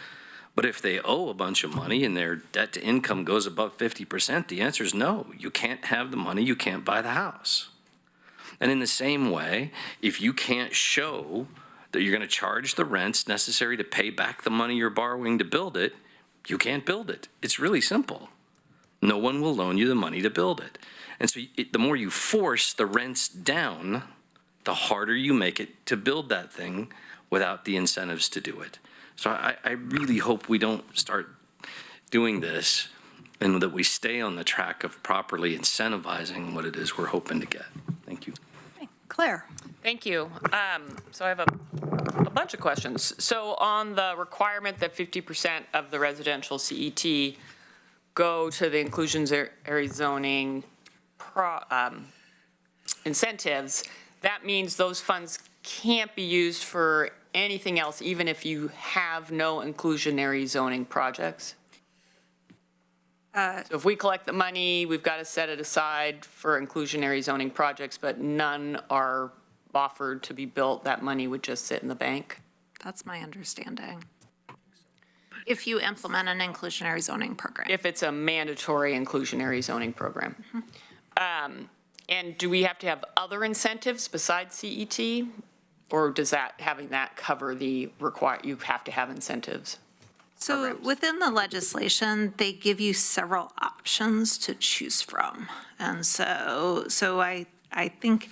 but if they owe a bunch of money and their debt-to-income goes above 50%, the answer is no. You can't have the money, you can't buy the house. And in the same way, if you can't show that you're going to charge the rents necessary to pay back the money you're borrowing to build it, you can't build it. It's really simple. No one will loan you the money to build it. And so the more you force the rents down, the harder you make it to build that thing without the incentives to do it. So I really hope we don't start doing this and that we stay on the track of properly incentivizing what it is we're hoping to get. Thank you. Claire? Thank you. So I have a bunch of questions. So on the requirement that 50% of the residential CET go to the inclusionary zoning incentives, that means those funds can't be used for anything else, even if you have no inclusionary zoning projects? So if we collect the money, we've got to set it aside for inclusionary zoning projects, but none are offered to be built, that money would just sit in the bank? That's my understanding. If you implement an inclusionary zoning program. If it's a mandatory inclusionary zoning program. And do we have to have other incentives besides CET? Or does having that cover the you have to have incentives? So within the legislation, they give you several options to choose from. And so I think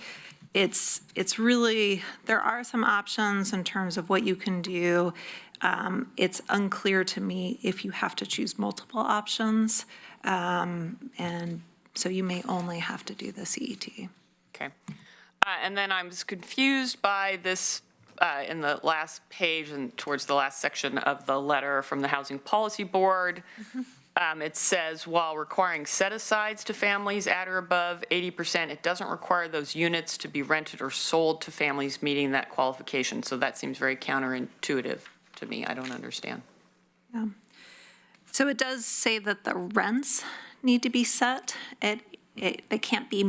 it's really, there are some options in terms of what you can do. It's unclear to me if you have to choose multiple options. And so you may only have to do the CET. Okay. And then I'm just confused by this in the last page and towards the last section of the letter from the Housing Policy Board. It says, while requiring set-asides to families at or above 80%, it doesn't require those units to be rented or sold to families meeting that qualification. So that seems very counterintuitive to me. I don't understand. Yeah. So it does say that the rents need to be set. They can't be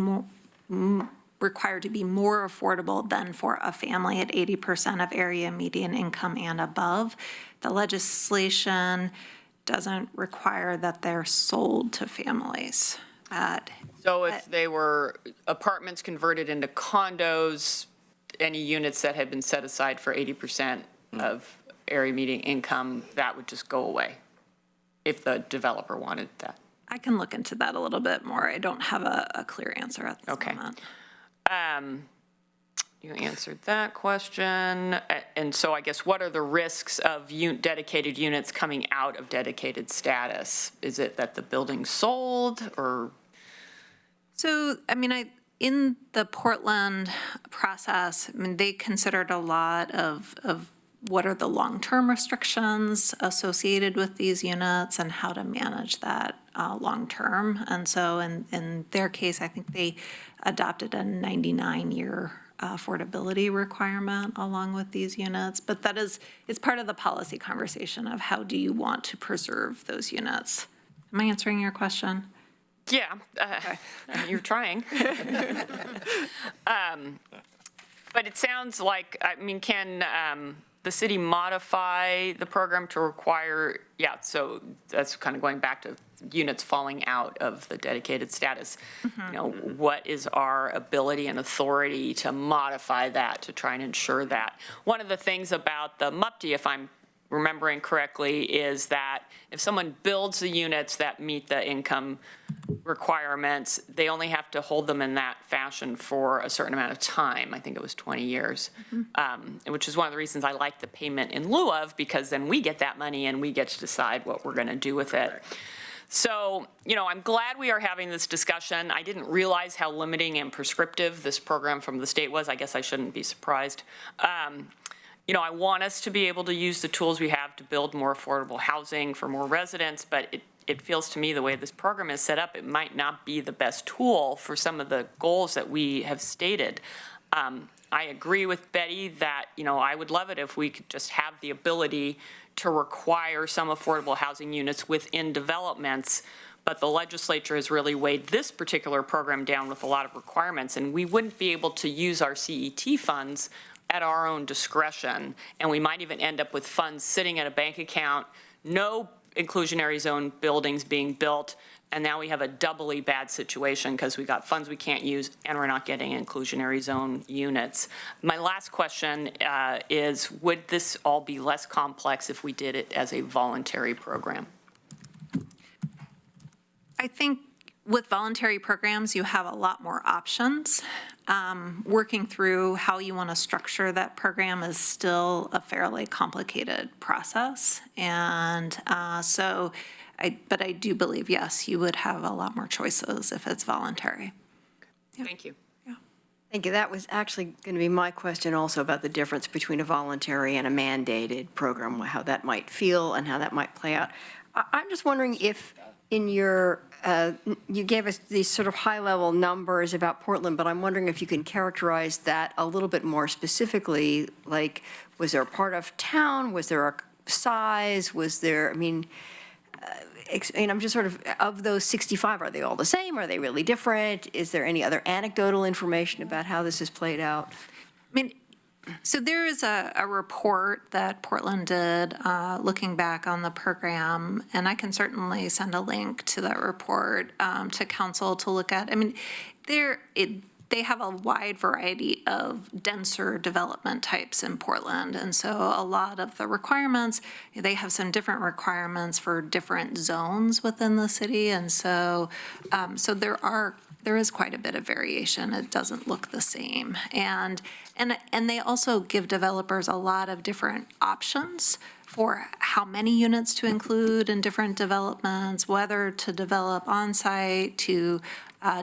required to be more affordable than for a family at 80% of area median income and above. The legislation doesn't require that they're sold to families. So if they were apartments converted into condos, any units that had been set aside for 80% of area median income, that would just go away if the developer wanted that. I can look into that a little bit more. I don't have a clear answer at this moment. You answered that question. And so I guess what are the risks of dedicated units coming out of dedicated status? Is it that the building's sold or? So, I mean, in the Portland process, I mean, they considered a lot of what are the long-term restrictions associated with these units and how to manage that long-term. And so in their case, I think they adopted a 99-year affordability requirement along with these units. But it's part of the policy conversation of how do you want to preserve those units. Am I answering your question? Yeah, you're trying. But it sounds like, I mean, can the city modify the program to require, so that's kind of going back to units falling out of the dedicated status. You know, what is our ability and authority to modify that to try and ensure that? One of the things about the MUPD, if I'm remembering correctly, is that if someone builds the units that meet the income requirements, they only have to hold them in that fashion for a certain amount of time. I think it was 20 years, which is one of the reasons I like the payment in lieu of, because then we get that money and we get to decide what we're going to do with it. So, I'm glad we are having this discussion. I didn't realize how limiting and prescriptive this program from the state was. I guess I shouldn't be surprised. I want us to be able to use the tools we have to build more affordable housing for more residents, but it feels to me the way this program is set up, it might not be the best tool for some of the goals that we have stated. I agree with Betty that, I would love it if we could just have the ability to require some affordable housing units within developments, but the legislature has really weighed this particular program down with a lot of requirements, and we wouldn't be able to use our CET funds at our own discretion, and we might even end up with funds sitting at a bank account, no inclusionary zone buildings being built, and now we have a doubly bad situation because we got funds we can't use and we're not getting inclusionary zone units. My last question is, would this all be less complex if we did it as a voluntary program? I think with voluntary programs, you have a lot more options. Working through how you want to structure that program is still a fairly complicated process. And but I do believe, yes, you would have a lot more choices if it's voluntary. Thank you. Thank you. That was actually going to be my question also about the difference between a voluntary and a mandated program, how that might feel and how that might play out. I'm just wondering if in your, you gave us these sort of high-level numbers about Portland, but I'm wondering if you can characterize that a little bit more specifically, like, was there a part of town? Was there a size? Was there, and I'm just sort of those 65, are they all the same? Are they really different? Is there any other anecdotal information about how this has played out? So there is a report that Portland did looking back on the program, and I can certainly send a link to that report to council to look at. They have a wide variety of denser development types in Portland, and so a lot of the requirements, they have some different requirements for different zones within the city, and so there is quite a bit of variation. It doesn't look the same. And they also give developers a lot of different options for how many units to include in different developments, whether to develop on-site, to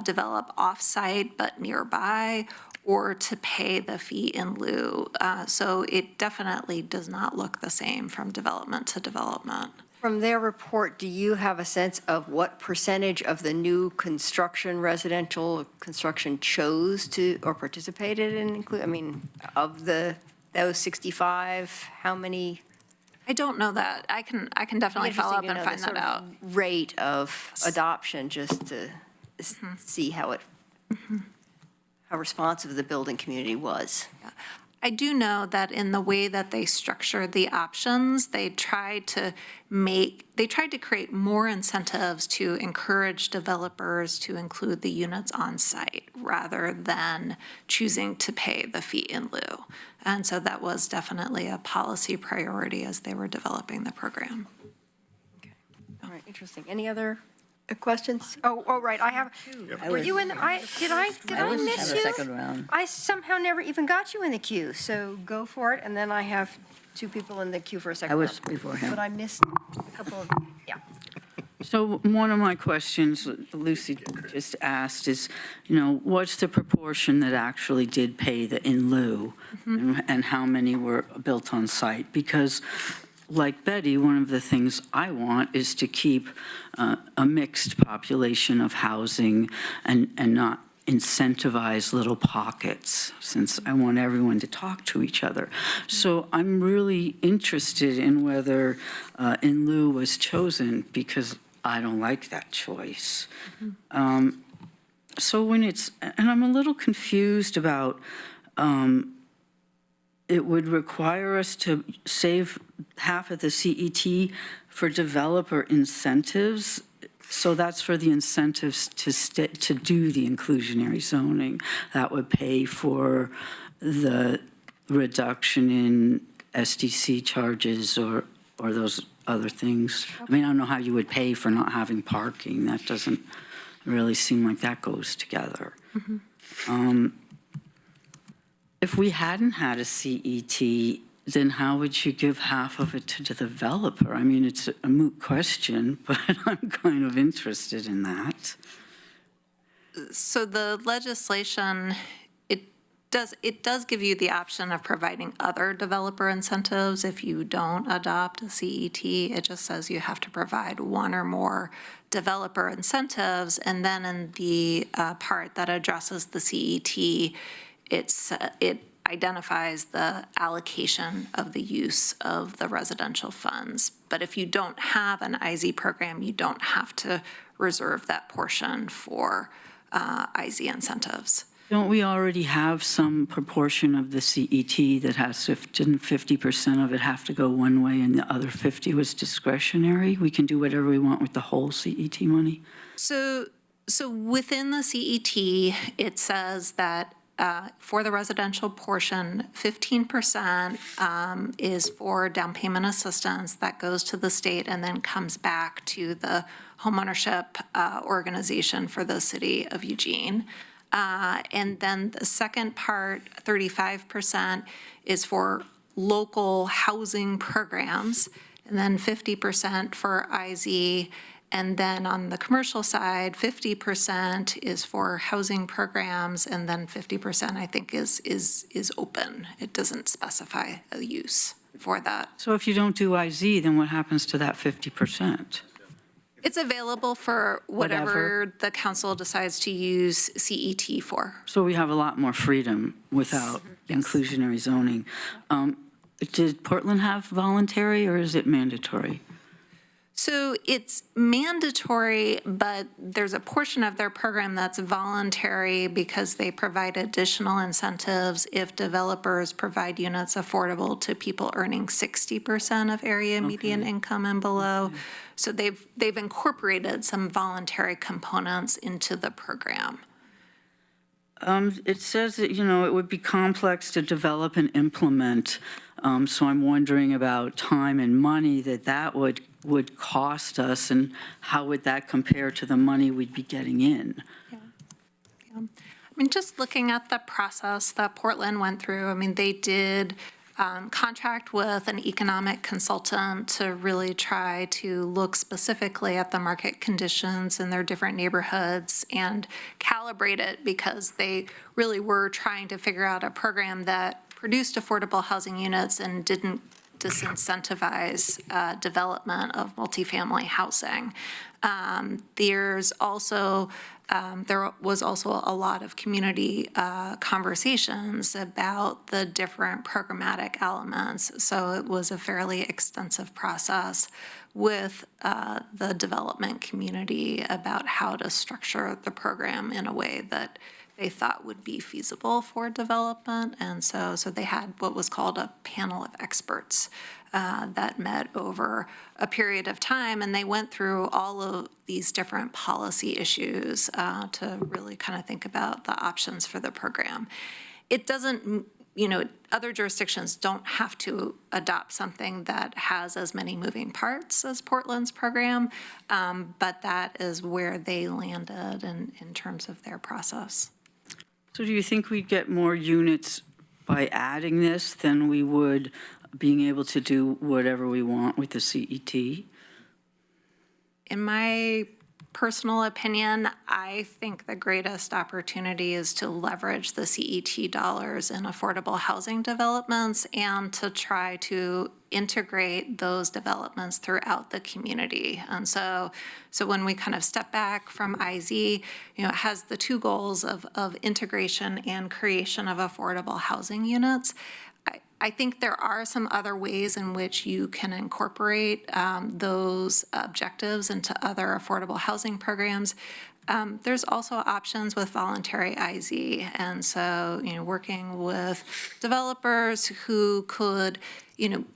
develop off-site but nearby, or to pay the fee in lieu. So it definitely does not look the same from development to development. From their report, do you have a sense of what percentage of the new construction, residential construction chose to or participated in of those 65, how many? I don't know that. I can definitely follow up and find that out. Rate of adoption, just to see how how responsive the building community was. I do know that in the way that they structured the options, they tried to create more incentives to encourage developers to include the units on site rather than choosing to pay the fee in lieu. And so that was definitely a policy priority as they were developing the program. Okay. All right, interesting. Any other questions? Oh, right, I have, were you in, did I miss you? Second round. I somehow never even got you in the queue, so go for it, and then I have two people in the queue for a second. I was before him. But I missed a couple of, yeah. So one of my questions Lucy just asked is, what's the proportion that actually did pay the in lieu, and how many were built on site? Because like Betty, one of the things I want is to keep a mixed population of housing and not incentivize little pockets, since I want everyone to talk to each other. So I'm really interested in whether in lieu was chosen, because I don't like that choice. So when and I'm a little confused about, it would require us to save half of the CET for developer incentives. So that's for the incentives to do the inclusionary zoning. That would pay for the reduction in SDC charges or those other things. I don't know how you would pay for not having parking. That doesn't really seem like that goes together. If we hadn't had a CET then how would you give half of it to the developer? I mean, it's a moot question, but I'm kind of interested in that. So the legislation, it does give you the option of providing other developer incentives if you don't adopt a CET. It just says you have to provide one or more developer incentives. And then in the part that addresses the CET, it identifies the allocation of the use of the residential funds. But if you don't have an IZ program, you don't have to reserve that portion for IZ incentives. Don't we already have some proportion of the CET that has, didn't 50% of it have to go one way and the other 50 was discretionary? We can do whatever we want with the whole CET money? So within the CET, it says that for the residential portion, 15% is for down payment assistance that goes to the state and then comes back to the homeownership organization for the city of Eugene. And then the second part, 35%, is for local housing programs, and then 50% for IZ. And then on the commercial side, 50% is for housing programs, and then 50%, I think, is open. It doesn't specify a use for that. So if you don't do IZ, then what happens to that 50%? It's available for whatever the council decides to use CET for. So we have a lot more freedom without inclusionary zoning. Did Portland have voluntary or is it mandatory? So it's mandatory, but there's a portion of their program that's voluntary because they provide additional incentives if developers provide units affordable to people earning 60% of area median income and below. So they've incorporated some voluntary components into the program. It says that, it would be complex to develop and implement. So I'm wondering about time and money that would cost us, and how would that compare to the money we'd be getting in? Yeah. I mean, just looking at the process that Portland went through, I mean, they did contract with an economic consultant to really try to look specifically at the market conditions in their different neighborhoods and calibrate it, because they really were trying to figure out a program that produced affordable housing units and didn't disincentivize development of multifamily housing. There was also a lot of community conversations about the different programmatic elements. So it was a fairly extensive process with the development community about how to structure the program in a way that they thought would be feasible for development. And so they had what was called a panel of experts that met over a period of time, and they went through all of these different policy issues to really kind of think about the options for the program. It doesn't, other jurisdictions don't have to adopt something that has as many moving parts as Portland's program, but that is where they landed in terms of their process. So do you think we'd get more units by adding this than we would being able to do whatever we want with the CET? In my personal opinion, I think the greatest opportunity is to leverage the CET dollars in affordable housing developments and to try to integrate those developments throughout the community. And so when we kind of step back from IZ, it has the two goals of integration and creation of affordable housing units. I think there are some other ways in which you can incorporate those objectives into other affordable housing programs. There's also options with voluntary IZ, and so working with developers who could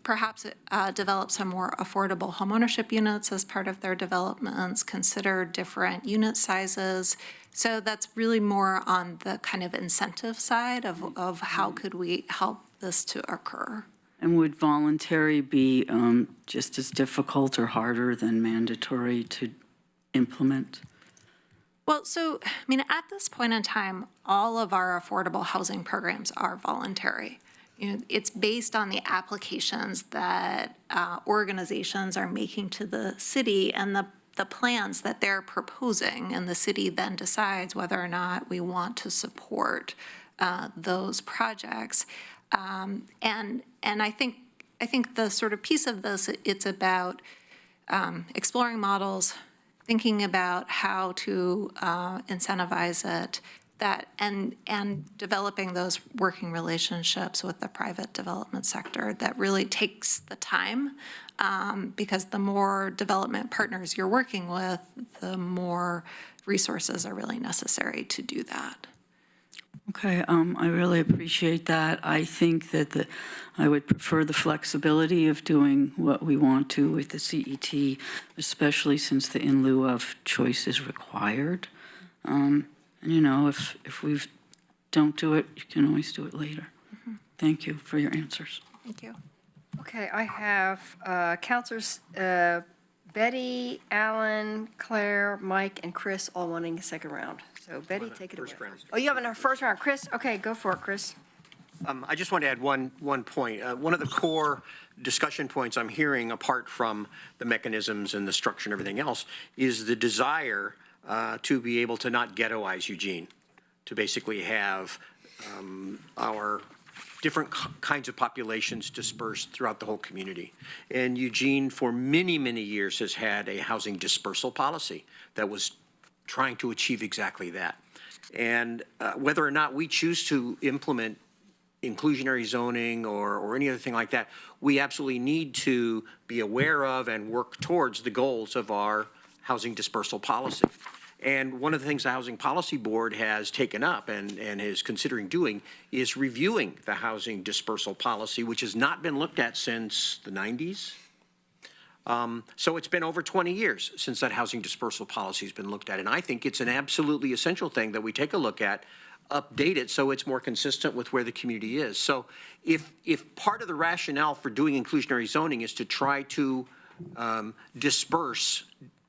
perhaps develop some more affordable homeownership units as part of their developments, consider different unit sizes. So that's really more on the kind of incentive side of how could we help this to occur. And would voluntary be just as difficult or harder than mandatory to implement? Well, so, at this point in time, all of our affordable housing programs are voluntary. it's based on the applications that organizations are making to the city and the plans that they're proposing, and the city then decides whether or not we want to support those projects. And I think the sort of piece of this, it's about exploring models, thinking about how to incentivize it, and developing those working relationships with the private development sector that really takes the time, because the more development partners you're working with, the more resources are really necessary to do that. Okay, I really appreciate that. I think that I would prefer the flexibility of doing what we want to with the CET, especially since the in lieu of choice is required. And, you know, if we don't do it, you can always do it later. Thank you for your answers. Thank you. Okay, I have counselors Betty, Alan, Claire, Mike, and Chris all wanting a second round. So Betty, take it away. Oh, you have a first round. Chris? Okay, go for it, Chris. I just want to add one point. One of the core discussion points I'm hearing, apart from the mechanisms and the structure and everything else, is the desire to be able to not ghettoize Eugene, to basically have our different kinds of populations dispersed throughout the whole community. And Eugene, for many, many years, has had a housing dispersal policy that was trying to achieve exactly that. And whether or not we choose to implement inclusionary zoning or any other thing like that, we absolutely need to be aware of and work towards the goals of our housing dispersal policy. And one of the things the Housing Policy Board has taken up and is considering doing is reviewing the housing dispersal policy, which has not been looked at since the 90s. So it's been over 20 years since that housing dispersal policy has been looked at. And I think it's an absolutely essential thing that we take a look at, update it so it's more consistent with where the community is. So if part of the rationale for doing inclusionary zoning is to try to disperse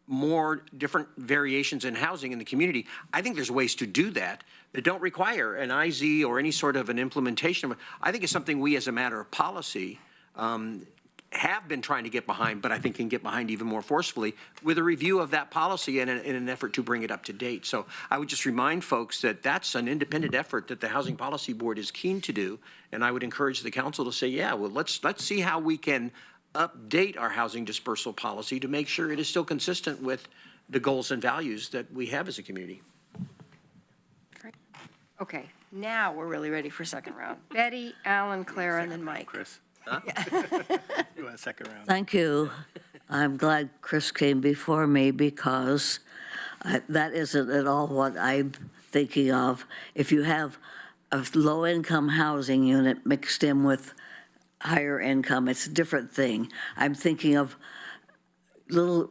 more different variations in housing in the community, I think there's ways to do that that don't require an IZ or any sort of an implementation of it. I think it's something we as a matter of policy have been trying to get behind, but I think can get behind even more forcefully with a review of that policy and in an effort to bring it up to date. So I would just remind folks that that's an independent effort that the Housing Policy Board is keen to do. And I would encourage the council to say, yeah, well, let's see how we can update our housing dispersal policy to make sure it is still consistent with the goals and values that we have as a community. Great. Okay, now we're really ready for second round. Betty, Alan, Claire, and then Mike. Chris. You want a second round? Thank you. I'm glad Chris came before me because that isn't at all what I'm thinking of. If you have a low-income housing unit mixed in with higher income, it's a different thing. I'm thinking of little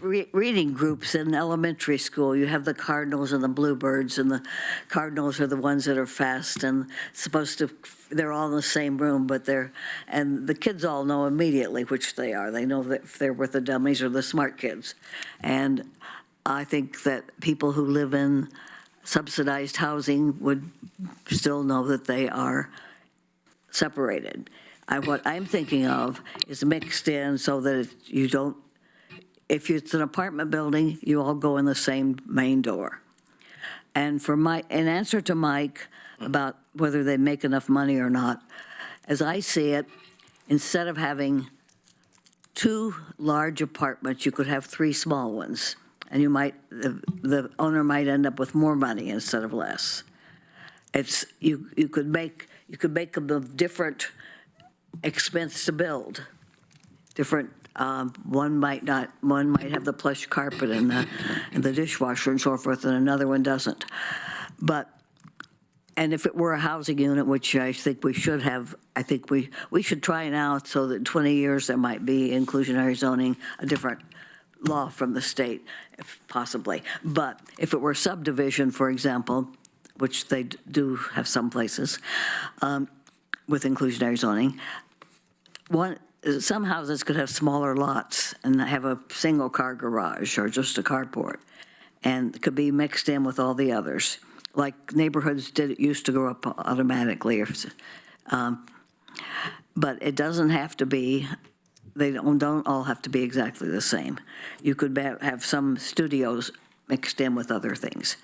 reading groups in elementary school. You have the cardinals and the bluebirds, and the cardinals are the ones that are fast and they're all in the same room, and the kids all know immediately which they are. They know that if they're with the dummies or the smart kids. And I think that people who live in subsidized housing would still know that they are separated. What I'm thinking of is mixed in so that you don't, if it's an apartment building, you all go in the same main door. And in answer to Mike about whether they make enough money or not, as I see it, instead of having 2 large apartments, you could have 3 small ones. And the owner might end up with more money instead of less. You could make them of different expense to build. Different, one might have the plush carpet and the dishwasher and so forth, and another one doesn't. And if it were a housing unit, which I think we should have, I think we should try now so that in 20 years there might be inclusionary zoning, a different law from the state, if possibly. But if it were subdivision, for example, which they do have some places with inclusionary zoning, some houses could have smaller lots and have a single car garage or just a carport, and could be mixed in with all the others, like neighborhoods used to grow up automatically. But it doesn't have to be, they don't all have to be exactly the same. You could have some studios mixed in with other things,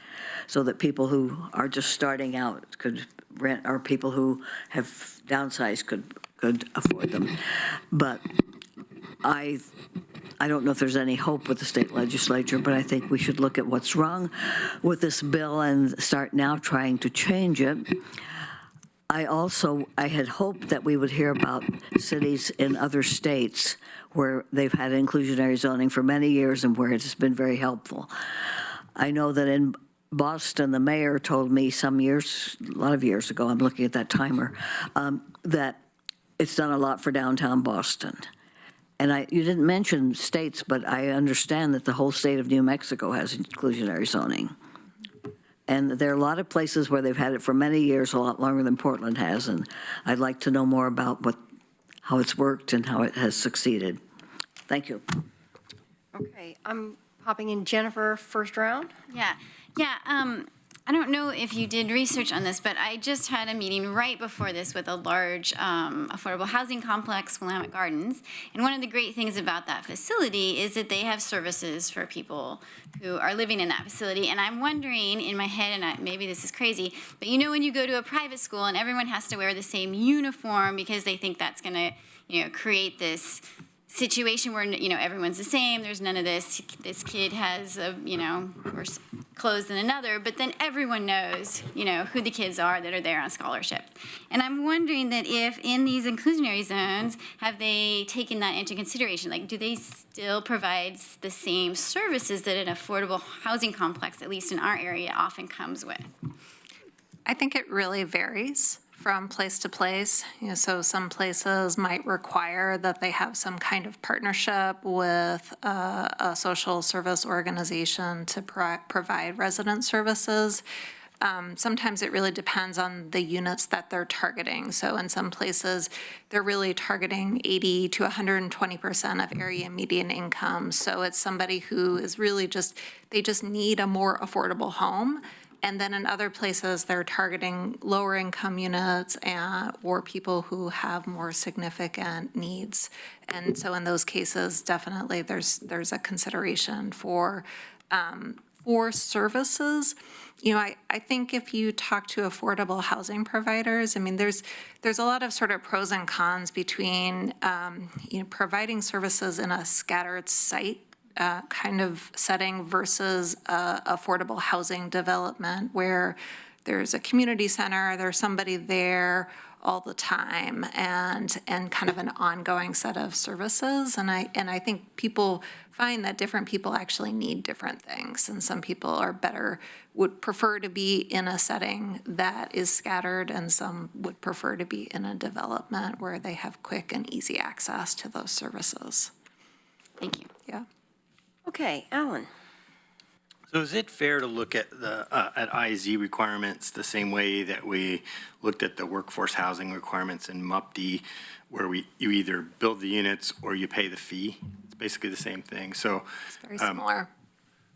so that people who are just starting out could rent, or people who have downsized could afford them. But I don't know if there's any hope with the state legislature, but I think we should look at what's wrong with this bill and start now trying to change it. I had hoped that we would hear about cities in other states where they've had inclusionary zoning for many years and where it's been very helpful. I know that in Boston, the mayor told me a lot of years ago, I'm looking at that timer, that it's done a lot for downtown Boston. And you didn't mention states, but I understand that the whole state of New Mexico has inclusionary zoning. And there are a lot of places where they've had it for many years, a lot longer than Portland has, and I'd like to know more about how it's worked and how it has succeeded. Thank you. Okay, I'm popping in Jennifer, first round. Yeah. I don't know if you did research on this, but I just had a meeting right before this with a large affordable housing complex, Willamette Gardens. And one of the great things about that facility is that they have services for people who are living in that facility. And I'm wondering in my head, and maybe this is crazy, but you know when you go to a private school and everyone has to wear the same uniform because they think that's going to, create this situation where, everyone's the same, there's none of this kid has, worse clothes than another, but then everyone knows, who the kids are that are there on scholarship. And I'm wondering that if in these inclusionary zones, have they taken that into consideration? Like, do they still provide the same services that an affordable housing complex, at least in our area, often comes with? I think it really varies from place to place. So some places might require that they have some kind of partnership with a social service organization to provide resident services. Sometimes it really depends on the units that they're targeting. So in some places, they're really targeting 80 to 120% of area median income. So it's somebody who is really they just need a more affordable home. And then in other places, they're targeting lower income units or people who have more significant needs. And so in those cases, definitely there's a consideration for services. I think if you talk to affordable housing providers, there's a lot of sort of pros and cons between, providing services in a scattered site kind of setting versus affordable housing development where there's a community center, there's somebody there all the time, and kind of an ongoing set of services. And I think people find that different people actually need different things, and some people would prefer to be in a setting that is scattered, and some would prefer to be in a development where they have quick and easy access to those services. Thank you. Yeah. Okay, Alan. So is it fair to look at at IZ requirements the same way that we looked at the workforce housing requirements in MUPD, where you either build the units or you pay the fee? It's basically the same thing. So It's very similar.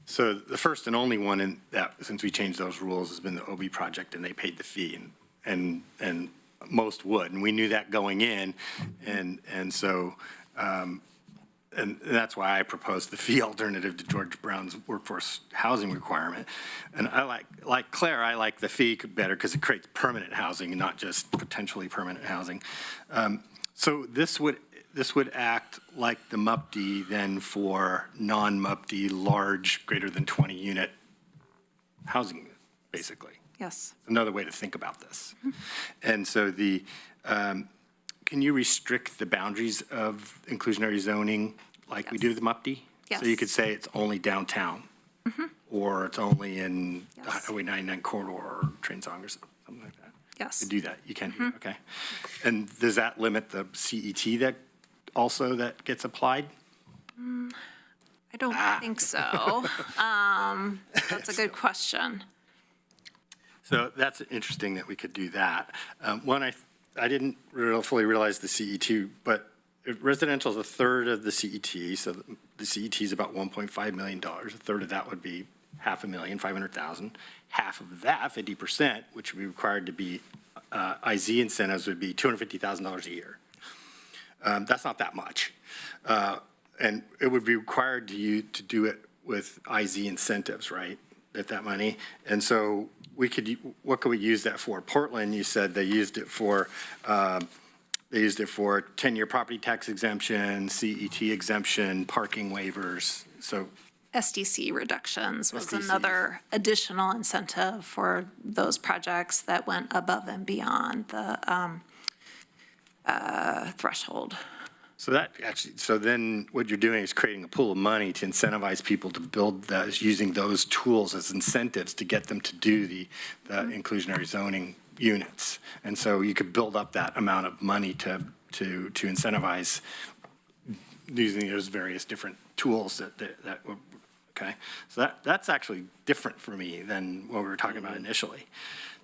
So the first and only one in that, since we changed those rules, has been the OB project, and they paid the fee, and most would, and we knew that going in, and so. And that's why I proposed the fee alternative to George Brown's workforce housing requirement. And I like Claire, I like the fee better because it creates permanent housing and not just potentially permanent housing. So this would act like the MUPD then for non-MUPD large, greater than 20 unit housing, basically. Yes. Another way to think about this. And so can you restrict the boundaries of inclusionary zoning like we do with the MUPD? Yes. So you could say it's only downtown, or it's only in the Highway 99 corridor or Train Song or something like that. Yes. You do that, you can do that, okay. And does that limit the CET that gets applied? I don't think so. That's a good question. So that's interesting that we could do that. One, I didn't fully realize the CET, but residential is a third of the CET, so the CET is about $1.5 million. A third of that would be $500,000, $500,000. Half of that, 50%, which would be required to be IZ incentives would be $250,000 a year. That's not that much. And it would be required to do it with IZ incentives, right, at that money? And so what could we use that for? Portland, you said they used it for 10-year property tax exemption, CET exemption, parking waivers, so. SDC reductions was SDCs. another additional incentive for those projects that went above and beyond the threshold. So then what you're doing is creating a pool of money to incentivize people to build those, using those tools as incentives to get them to do the inclusionary zoning units. And so you could build up that amount of money to incentivize using those various different tools that were, okay? So that's actually different for me than what we were talking about initially.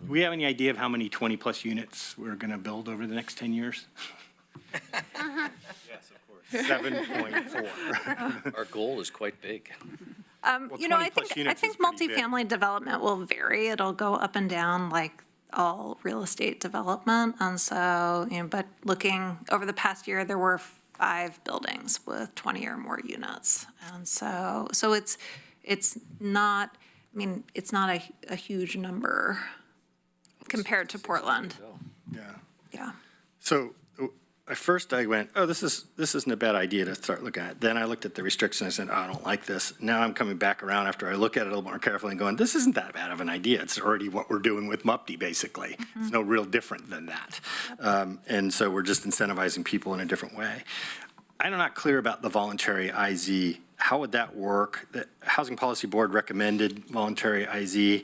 Do we have any idea of how many 20-plus units we're going to build over the next 10 years? Yes, of course. 7.4. Our goal is quite big. I 20 plus think units is pretty big. multifamily development will vary. It'll go up and down like all real estate development. And so, but looking over the past year, there were 5 buildings with 20 or more units. And so it's not, it's not a huge number compared to Portland. Yeah. Yeah. So at first I went, oh, this isn't a bad idea to start looking at. Then I looked at the restrictions and said, oh, I don't like this. Now I'm coming back around after I look at it a little more carefully and going, this isn't that bad of an idea. It's already what we're doing with MUPTI, basically. It's no real different than that. And so we're just incentivizing people in a different way. I'm not clear about the voluntary IZ. How would that work? The Housing Policy Board recommended voluntary IZ.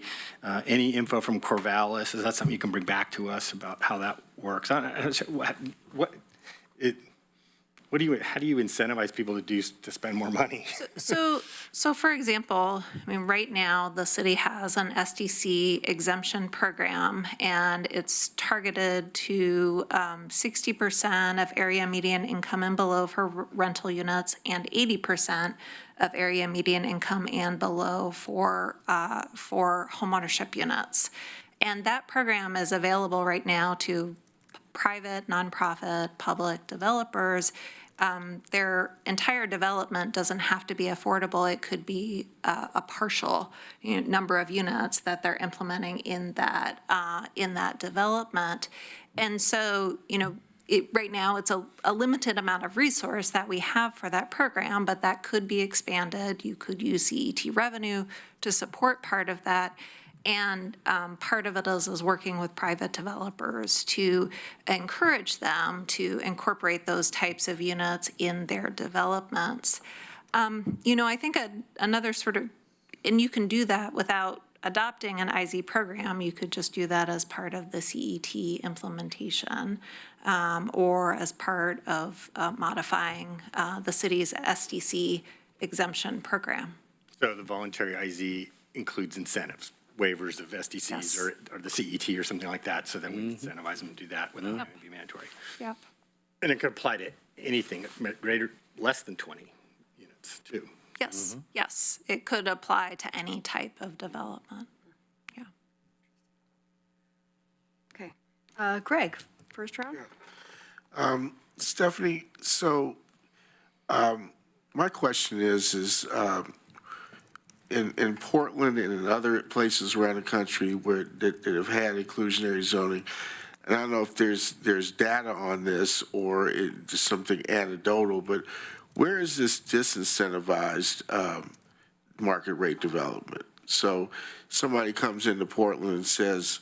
Any info from Corvallis? Is that something you can bring back to us about how that works? How do you incentivize people to spend more money? So for example, right now, the city has an SDC exemption program, and it's targeted to 60% of area median income and below for rental units, and 80% of area median income and below for homeownership units. And that program is available right now to private, nonprofit, public developers. Their entire development doesn't have to be affordable. It could be a partial number of units that they're implementing in that development. And so, right now, it's a limited amount of resource that we have for that program, but that could be expanded. You could use CET revenue to support part of that. And part of it is working with private developers to encourage them to incorporate those types of units in their developments. I think another sort of, and you can do that without adopting an IZ program. You could just do that as part of the CET implementation, or as part of modifying the city's SDC exemption program. So the voluntary IZ includes incentives, waivers of SDCs, Yes. or the CET or something like that, so then we incentivize them to do that without having to be mandatory. Yep. And it could apply to anything less than 20 units, too. Yes, yes. It could apply to any type of development. Yeah. Okay. Greg, first round? Stephanie, so my question is in Portland and in other places around the country that have had inclusionary zoning, and I don't know if there's data on this or it's just something anecdotal, but where is this disincentivized market rate development? So somebody comes into Portland and says,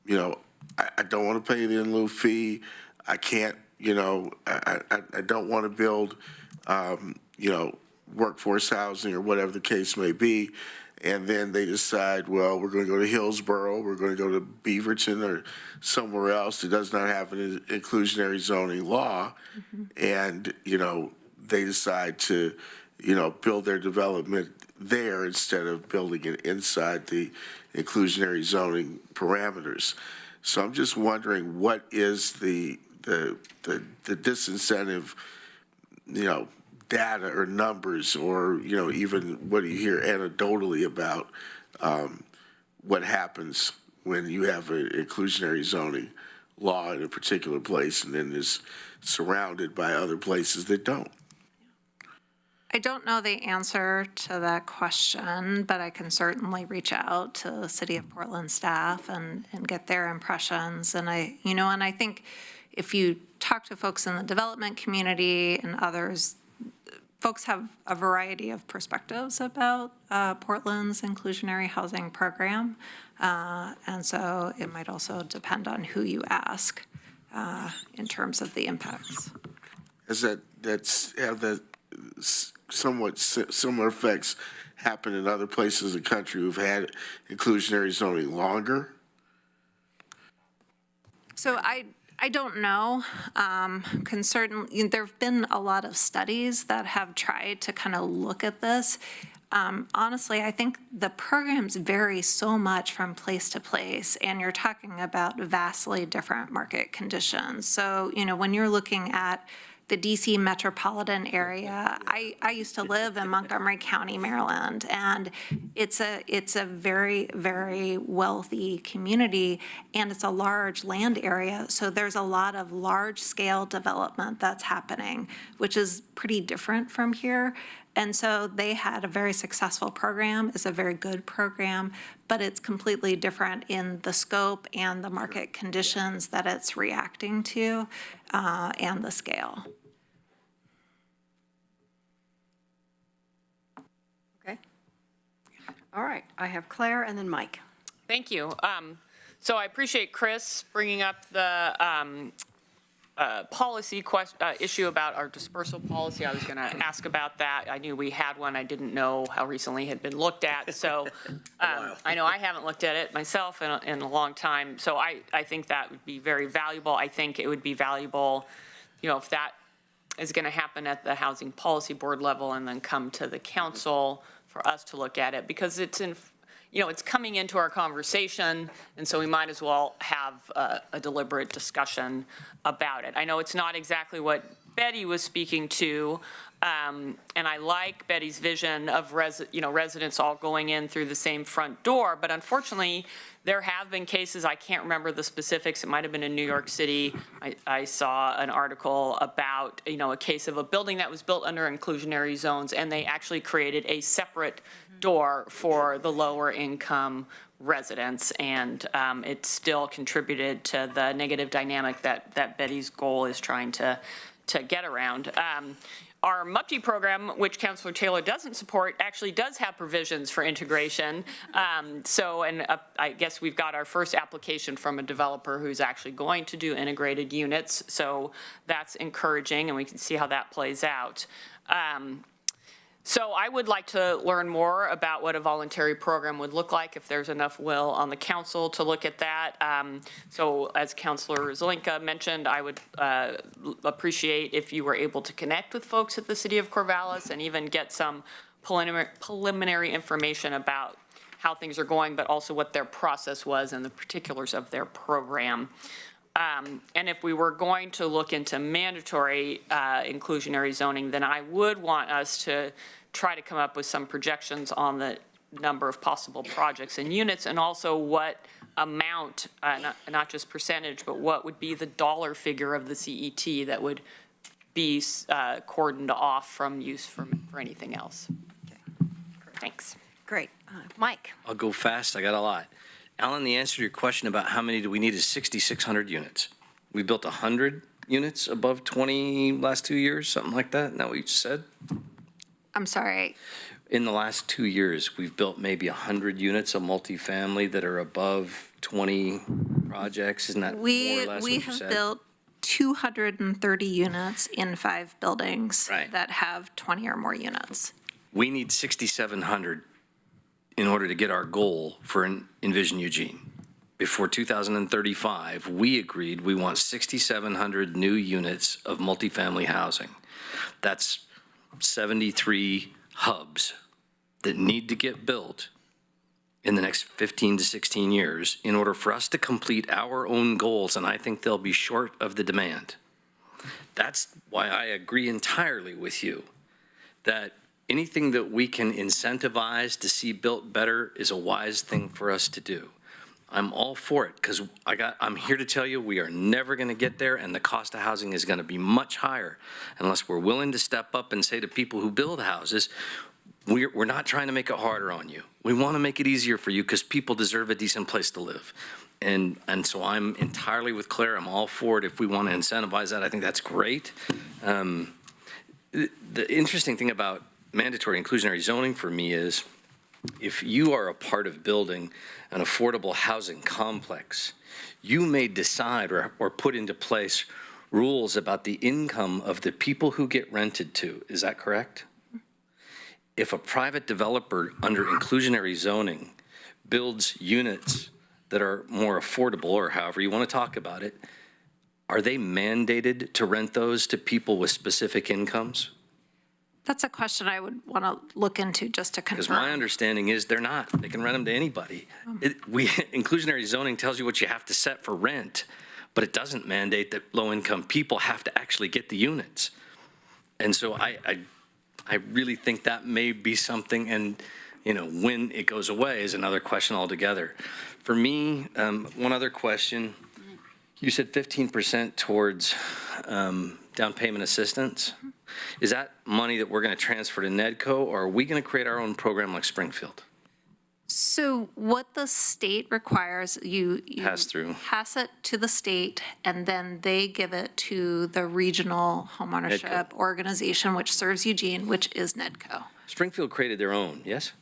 I don't want to pay the in lieu fee. I can't, I don't want to build, workforce housing or whatever the case may be. And then they decide, well, we're going to go to Hillsborough, we're going to go to Beaverton or somewhere else that does not have an inclusionary zoning law. And, they decide to, build their development there instead of building it inside the inclusionary zoning parameters. So I'm just wondering, what is the disincentive, data or numbers, or, even what do you hear anecdotally about what happens when you have an inclusionary zoning law in a particular place and then is surrounded by other places that don't. I don't know the answer to that question, but I can certainly reach out to the City of Portland staff and get their impressions. And I think if you talk to folks in the development community and others, folks have a variety of perspectives about Portland's inclusionary housing program. And so it might also depend on who you ask in terms of the impacts. Has that somewhat similar effects happen in other places in the country who've had inclusionary zoning longer? So I don't know. There have been a lot of studies that have tried to kind of look at this. Honestly, I think the programs vary so much from place to place, and you're talking about vastly different market conditions. So, when you're looking at the DC metropolitan area, I used to live in Montgomery County, Maryland, and it's a very, very wealthy community, and it's a large land area. So there's a lot of large-scale development that's happening, which is pretty different from here. And so they had a very successful program. It's a very good program, but it's completely different in the scope and the market conditions that it's reacting to and the scale. Okay. All right, I have Claire and then Mike. Thank you. So I appreciate Chris bringing up the policy issue about our dispersal policy. I was going to ask about that. I knew we had one. I didn't know how recently it had been looked at. So I know I haven't looked at it myself in a long time. So I think that would be very valuable. I think it would be valuable, if that is going to happen at the Housing Policy Board level and then come to the council for us to look at it, because it's it's coming into our conversation, and so we might as well have a deliberate discussion about it. I know it's not exactly what Betty was speaking to, and I like Betty's vision of residents all going in through the same front door, but unfortunately, there have been cases, I can't remember the specifics, it might have been in New York City. I saw an article about, a case of a building that was built under inclusionary zones, and they actually created a separate door for the lower income residents, and it still contributed to the negative dynamic that Betty's goal is trying to get around. Our MUPTI program, which Councilor Taylor doesn't support, actually does have provisions for integration. I guess we've got our first application from a developer who's actually going to do integrated units. So that's encouraging, and we can see how that plays out. So I would like to learn more about what a voluntary program would look like, if there's enough will on the council to look at that. So as Councilor Zelinka mentioned, I would appreciate if you were able to connect with folks at the City of Corvallis and even get some preliminary information about how things are going, but also what their process was and the particulars of their program. And if we were going to look into mandatory inclusionary zoning, then I would want us to try to come up with some projections on the number of possible projects and units, and also what amount, not just percentage, but what would be the dollar figure of the CET that would be cordoned off from use for anything else. Okay. Thanks. Great. Mike. I'll go fast. I got a lot. Alan, the answer to your question about how many do we need is 6,600 units. We built 100 units above 20 last 2 years, something like that. Isn't that what you said? I'm sorry. In the last 2 years, we've built maybe 100 units of multifamily that are above 20 projects. Isn't that more or less what you said? We have built 230 units in 5 buildings that have 20 or more units. We need 6,700 in order to get our goal for Envision Eugene. Before 2035, we agreed we want 6,700 new units of multifamily housing. That's 73 hubs that need to get built in the next 15 to 16 years in order for us to complete our own goals, and I think they'll be short of the demand. That's why I agree entirely with you that anything that we can incentivize to see built better is a wise thing for us to do. I'm all for it, because I'm here to tell you, we are never going to get there, and the cost of housing is going to be much higher unless we're willing to step up and say to people who build houses, we're not trying to make it harder on you. We want to make it easier for you because people deserve a decent place to live. And so I'm entirely with Claire. I'm all for it. If we want to incentivize that, I think that's great. The interesting thing about mandatory inclusionary zoning for me is if you are a part of building an affordable housing complex, you may decide or put into place rules about the income of the people who get rented to. Is that correct? If a private developer under inclusionary zoning builds units that are more affordable, or however you want to talk about it, are they mandated to rent those to people with specific incomes? That's a question I would want to look into just to confirm. Because my understanding is they're not. They can rent them to anybody. Inclusionary zoning tells you what you have to set for rent, but it doesn't mandate that low-income people have to actually get the units. And so I really think that may be something, and when it goes away is another question altogether. For me, one other question. You said 15% towards down payment assistance. Is that money that we're going to transfer to NEDCO, or are we going to create our own program like Springfield? So what the state requires, you Pass through. pass it to the state, and then they give it to the regional homeownership NEDCO. organization, which serves Eugene, which is NEDCO. Springfield created their own, yes?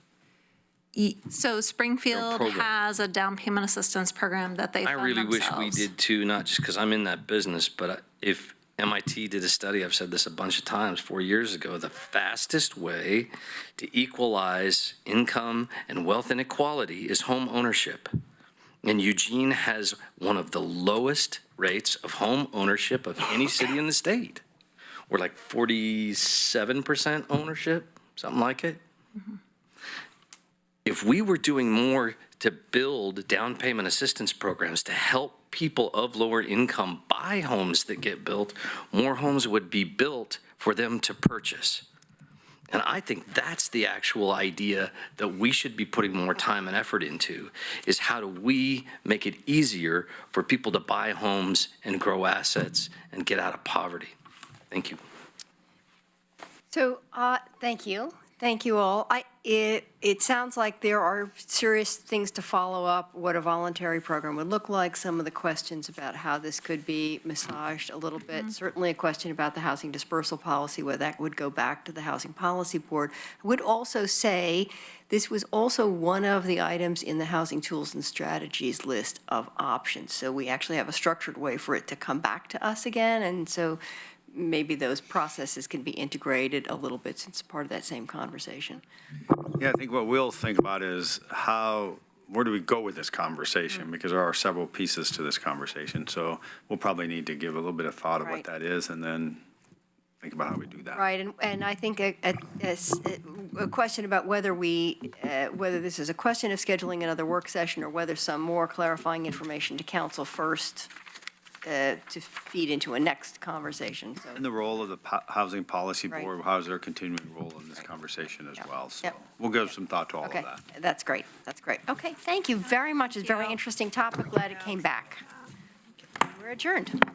So Springfield program. has a down payment assistance program that they I fund really wish themselves. we did too, not just because I'm in that business, but if MIT did a study, I've said this a bunch of times, 4 years ago, the fastest way to equalize income and wealth inequality is home ownership. And Eugene has one of the lowest rates of home ownership of any city in the state. We're like 47% ownership, something like it. Mm-hmm. If we were doing more to build down payment assistance programs to help people of lower income buy homes that get built, more homes would be built for them to purchase. And I think that's the actual idea that we should be putting more time and effort into, is how do we make it easier for people to buy homes and grow assets and get out of poverty? Thank you. So, thank you. Thank you all. It sounds like there are serious things to follow up, what a voluntary program would look like, some of the questions about how this could be massaged a little bit, certainly a question about the housing dispersal policy, whether that would go back to the Housing Policy Board. I would also say this was also one of the items in the Housing Tools and Strategies list of options. So we actually have a structured way for it to come back to us again, and so maybe those processes can be integrated a little bit since it's part of that same conversation. Yeah, I think what we'll think about is where do we go with this conversation? Because there are several pieces to this conversation. So we'll probably need to give a little bit of thought of Right. what that is and then think about how we do that. Right, and I think a question about whether this is a question of scheduling another work session or whether some more clarifying information to council first to feed into a next conversation, so. And the role of the Housing Policy Right. Board, how's their continuing role in this conversation as well? So Yep. we'll give some thought to all of Okay, that. that's great, that's great. Okay, thank you very much, it's a very interesting topic, glad it came back. We're adjourned.